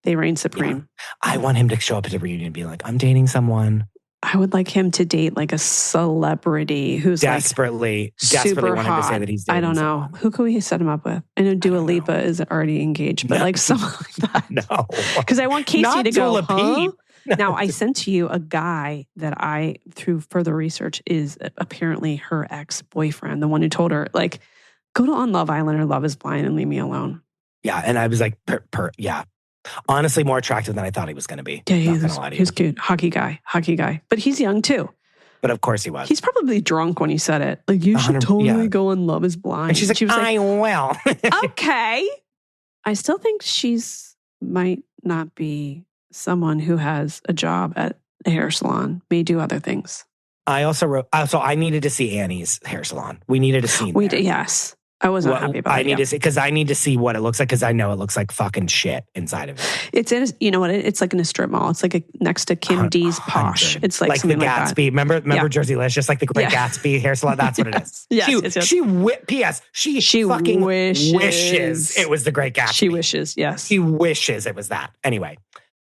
they reign supreme. Yeah. I want him to show up at the reunion and be like, I'm dating someone. I would like him to date like a celebrity who's desperately super wanting hot. to say that he's dating I don't know. someone. Who can we set him up with? I know Dua Lipa is already engaged, but like someone like that. No. Because I want Casey to go, huh? No. Now, I sent to you a guy that I, through further research, is apparently her ex-boyfriend, the one who told her, like, go to On Love Island or Love is Blind and leave me alone. Yeah, and I was like, yeah. Honestly, more attractive than I thought he was going to be. Yeah, he's cute. Hockey guy. But he's young, too. But of course he was. He's probably drunk when he said it. Like, you should totally go on Love is Blind. And she was like, I will. Okay. I still think she's might not be someone who has a job at a hair salon, may do other things. I also wrote, so I needed to see Annie's hair salon. We needed a scene. We did, yes. I wasn't happy about it. I need to see, because I need to see what it looks like, because I know it looks like fucking shit inside of it. It's in, you know what? It's like in a strip mall. It's like next to Kim D's Posh. It's like the Gatsby. Remember Jersey Liz, just like the Great Gatsby hair salon. That's what it is. Yes. She fucking wishes it was the Great Gatsby. She wishes, yes. She wishes it was that. Anyway,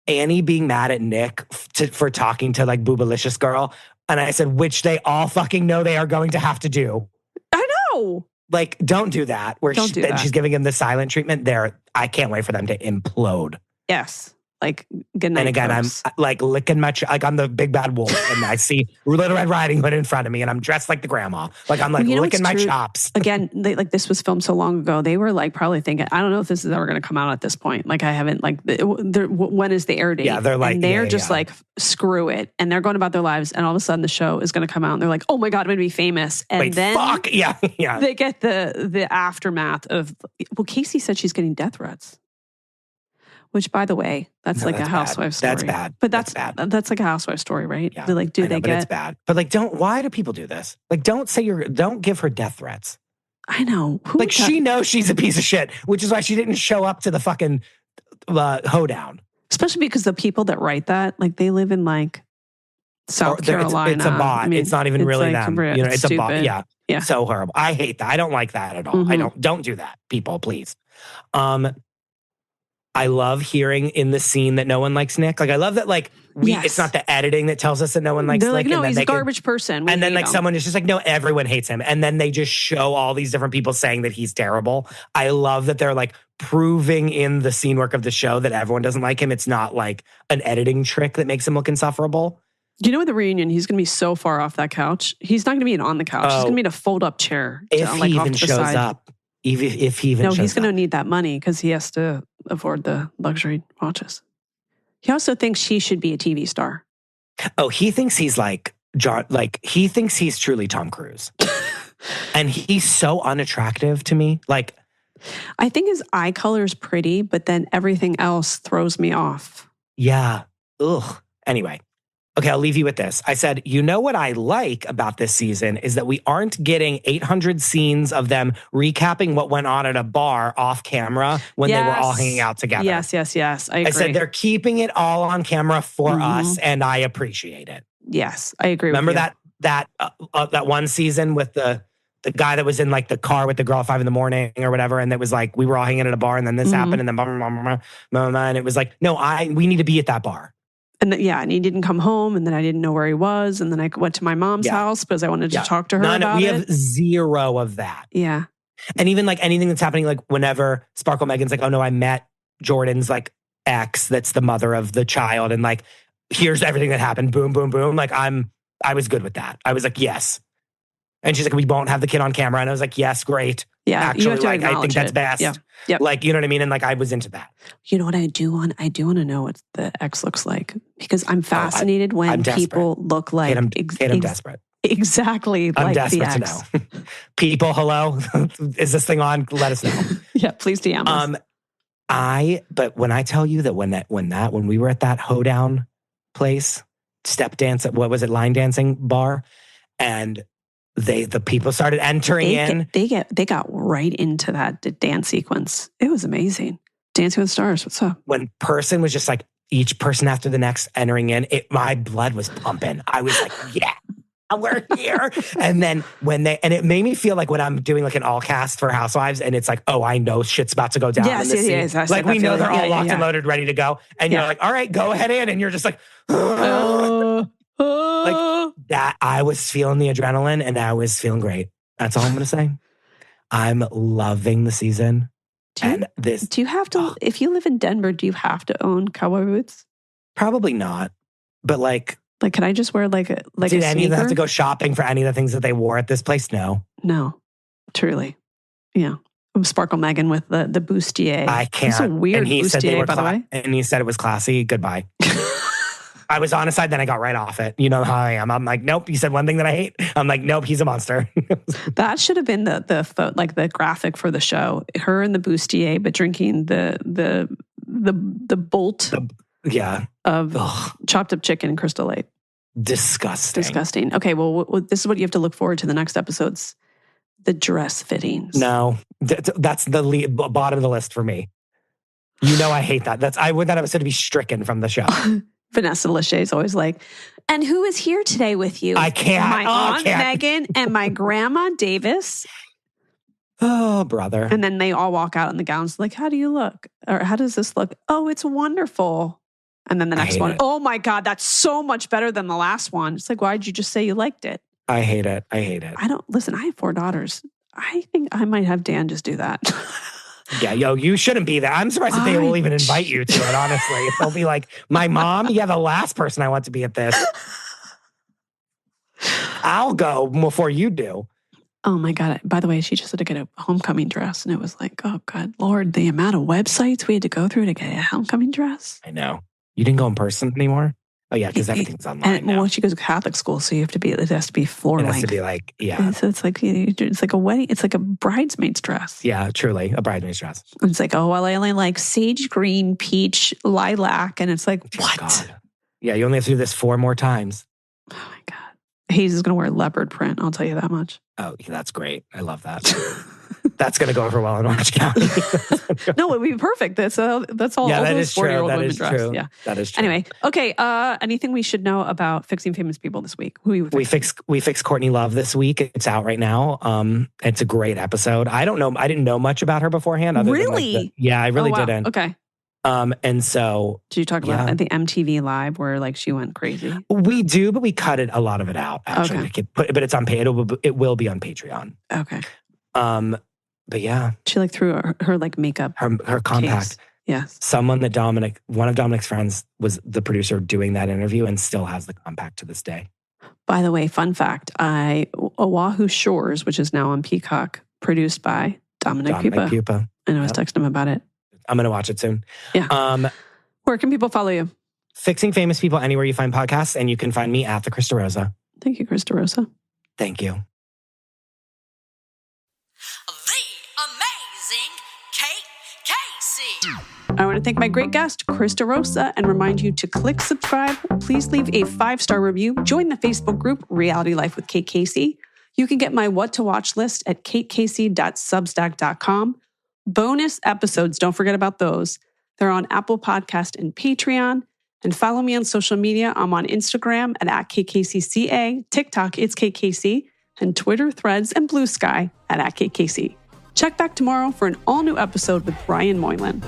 Annie being mad at Nick for talking to like Boobalicious Girl, and I said, which they all fucking know they are going to have to do. I know. Like, don't do that. Then she's giving him the silent treatment. I can't wait for them to implode. Yes. Like, good night. And again, folks. I'm like licking like I'm the big bad wolf, and I see Little Red Riding Hood in front of me, and I'm dressed like the grandma. Like I'm like licking my chops. Again, this was filmed so long ago. They were like probably thinking, I don't know if this is ever going to come out at this point. Like I haven't when is the air date? Yeah, they're like, and they're just like, screw it, and they're going about their lives, and all of a sudden the show is going to come out, and they're like, oh my God, I'm going to be famous, and then fuck yeah. They get the aftermath of. Well, Casey said she's getting death threats. Which, by the way, that's a housewife story. That's bad. But that's bad. That's like a housewife story, right? Yeah. But it's bad. But like, why do people do this? Like, don't give her death threats. I know. She knows she's a piece of shit, which is why she didn't show up to the fucking hoedown. Especially because the people that write that, like, they live in like South Carolina. It's a bot. I mean, it's not even really like them. It's stupid. A bot. Yeah. So horrible. I hate that. I don't like that at all. Mm-hmm. Don't do that, people, please. I love hearing in the scene that no one likes Nick. Like, I love that, like, it's not the editing that tells us that no one likes Nick. They're like, no, he's a garbage person. And then, like, someone is just like, no, everyone hates him. And then they just show all these different people saying that he's terrible. I love that they're, like, proving in the scene work of the show that everyone doesn't like him. It's not, like, an editing trick that makes him look insufferable. You know, at the reunion, he's going to be so far off that couch. He's not going to be on the couch. He's going to be in a fold-up chair. If he even shows up. If he even shows up. No, he's going to need that money because he has to afford the luxury watches. He also thinks she should be a TV star. Oh, he thinks he's like John. Like, he thinks he's truly Tom Cruise. And he's so unattractive to me. Like, I think his eye color is pretty, but then everything else throws me off. Yeah. Ugh. Anyway. Okay, I'll leave you with this. I said, you know what I like about this season is that we aren't getting 800 scenes of them recapping what went on at a bar off camera when they were all hanging out together. Yes. I agree. I said they're keeping it all on camera for us, and I appreciate it. Yes, I agree. Remember with you. that one season with the guy that was in like the car with the girl at 5 a.m. or whatever, and it was like we were all hanging at a bar, and then this happened, and then blah, blah, blah, blah, blah, blah, and it was like, no, we need to be at that bar. And and he didn't come home, and then I didn't know where he was, and then I went to my mom's house because I wanted to talk to her about we it. We have zero of that. Yeah. And even like anything that's happening, like whenever Sparkle Megan's like, oh no, I met Jordan's like ex that's the mother of the child, and like, here's everything that happened, boom, boom, boom. Like I was good with that. I was like, yes. And she's like, we won't have the kid on camera. And I was like, yes, great. Yeah, actually, like I think that's best. Yeah. Yep. Like, you know what I mean? And like I was into that. You know what I do want? I do want to know what the ex looks like because I'm fascinated when people look like I'm desperate. Exactly. I'm like desperate the ex. to know. People, hello? Is this thing on? Let us know. Yeah, please DM us. But when I tell you that when we were at that hoedown place, step dance at, what was it, line dancing bar, and the people started entering in. They got right into that dance sequence. It was amazing. Dancing with the Stars. What's up? When person was just like each person after the next entering in, my blood was pumping. I was like, yeah, we're here. And then it made me feel like when I'm doing like an all cast for Housewives, and it's like, oh, I know shit's about to go down. Yes. Like we know they're all locked and loaded, ready to go. And you're like, all right, go ahead in. And you're just like, like that. I was feeling the adrenaline and I was feeling great. That's all I'm going to say. I'm loving the season. Do you have to, if you live in Denver, do you have to own cowboy boots? Probably not. But like, can I just wear like did a sneaker? Any of them have to go shopping for any of the things that they wore at this place? No, truly. Yeah. Sparkle Megan with the bustier. I can't. It's a weird bustier, by the way. And he said it was classy. Goodbye. I was on his side, then I got right off it. You know how I am. I'm like, nope. He said one thing that I hate. I'm like, nope, he's a monster. That should have been the graphic for the show. Her in the bustier, but drinking the bolt of chopped up chicken and Crystal Light. Disgusting. Okay, well, this is what you have to look forward to the next episodes. The dress fittings. No, that's the bottom of the list for me. You know I hate that. I want that episode to be stricken from the show. Vanessa Lachey is always like, and who is here today with you? I can't. My aunt Megan and my grandma Davis. Oh, brother. And then they all walk out in the gowns like, how do you look? Or how does this look? Oh, it's wonderful. And then the next one, oh my God, that's so much better than the last one. It's like, why'd you just say you liked it? I hate it. I have 4 daughters. I think I might have Dan just do that. Yeah, you shouldn't be there. I'm surprised that they will even invite you to it, honestly. They'll be like, my mom? Yeah, the last person I want to be at this. I'll go before you do. Oh my God. By the way, she just had to get a homecoming dress. And it was like, oh God, Lord, the amount of websites we had to go through to get a homecoming dress. I know. You didn't go in person anymore? Oh yeah, because everything's online now. Well, she goes to Catholic school, so it has to be floor length. It has to be like, yeah. So it's like a wedding. It's like a bridesmaid's dress. Yeah, truly, a bridesmaid's dress. And it's like, oh, well, I only like sage green, peach, lilac. And it's like, what? God. Yeah, you only have to do this 4 more times. Oh my God. Hayes is going to wear leopard print. I'll tell you that much. Oh, yeah, that's great. I love that. That's going to go over well in Orange County. No, it would be perfect. That's all. Yeah, that is 40-year-old women dress. True. Yeah, that is true. Anyway, okay. Anything we should know about fixing famous people this week? Who we fixed Courtney Love this week. It's out right now. It's a great episode. I don't know. I didn't know much about her beforehand. Really? I really didn't. Okay. And so did you talk about the MTV Live where like she went crazy? We do, but we cut a lot of it out. Actually, okay. But it's on it will be on Patreon. Okay. But yeah, she like threw her like makeup her compact. case. Yes. One of Dominic's friends was the producer doing that interview and still has the compact to this day. By the way, fun fact, Oahu Shores, which is now on Peacock, produced by Dominic Pupa. And I was texting him about it. I'm going to watch it soon. Yeah. Where can people follow you? Fixing Famous People anywhere you find podcasts, and you can find me at the Chris DeRosa. Thank you, Chris DeRosa. Thank you. The amazing Kate Casey. I want to thank my great guest, Chris DeRosa, and remind you to click subscribe. Please leave a 5-star review. Join the Facebook group, Reality Life with Kate Casey. You can get my what to watch list at katecasey.substack.com. Bonus episodes, don't forget about those. They're on Apple Podcast and Patreon. And follow me on social media. I'm on Instagram at KatecaseyCA, TikTok, it's Katecasey, and Twitter, Threads, and Blue Sky at Katecasey. Check back tomorrow for an all-new episode with Brian Moylan.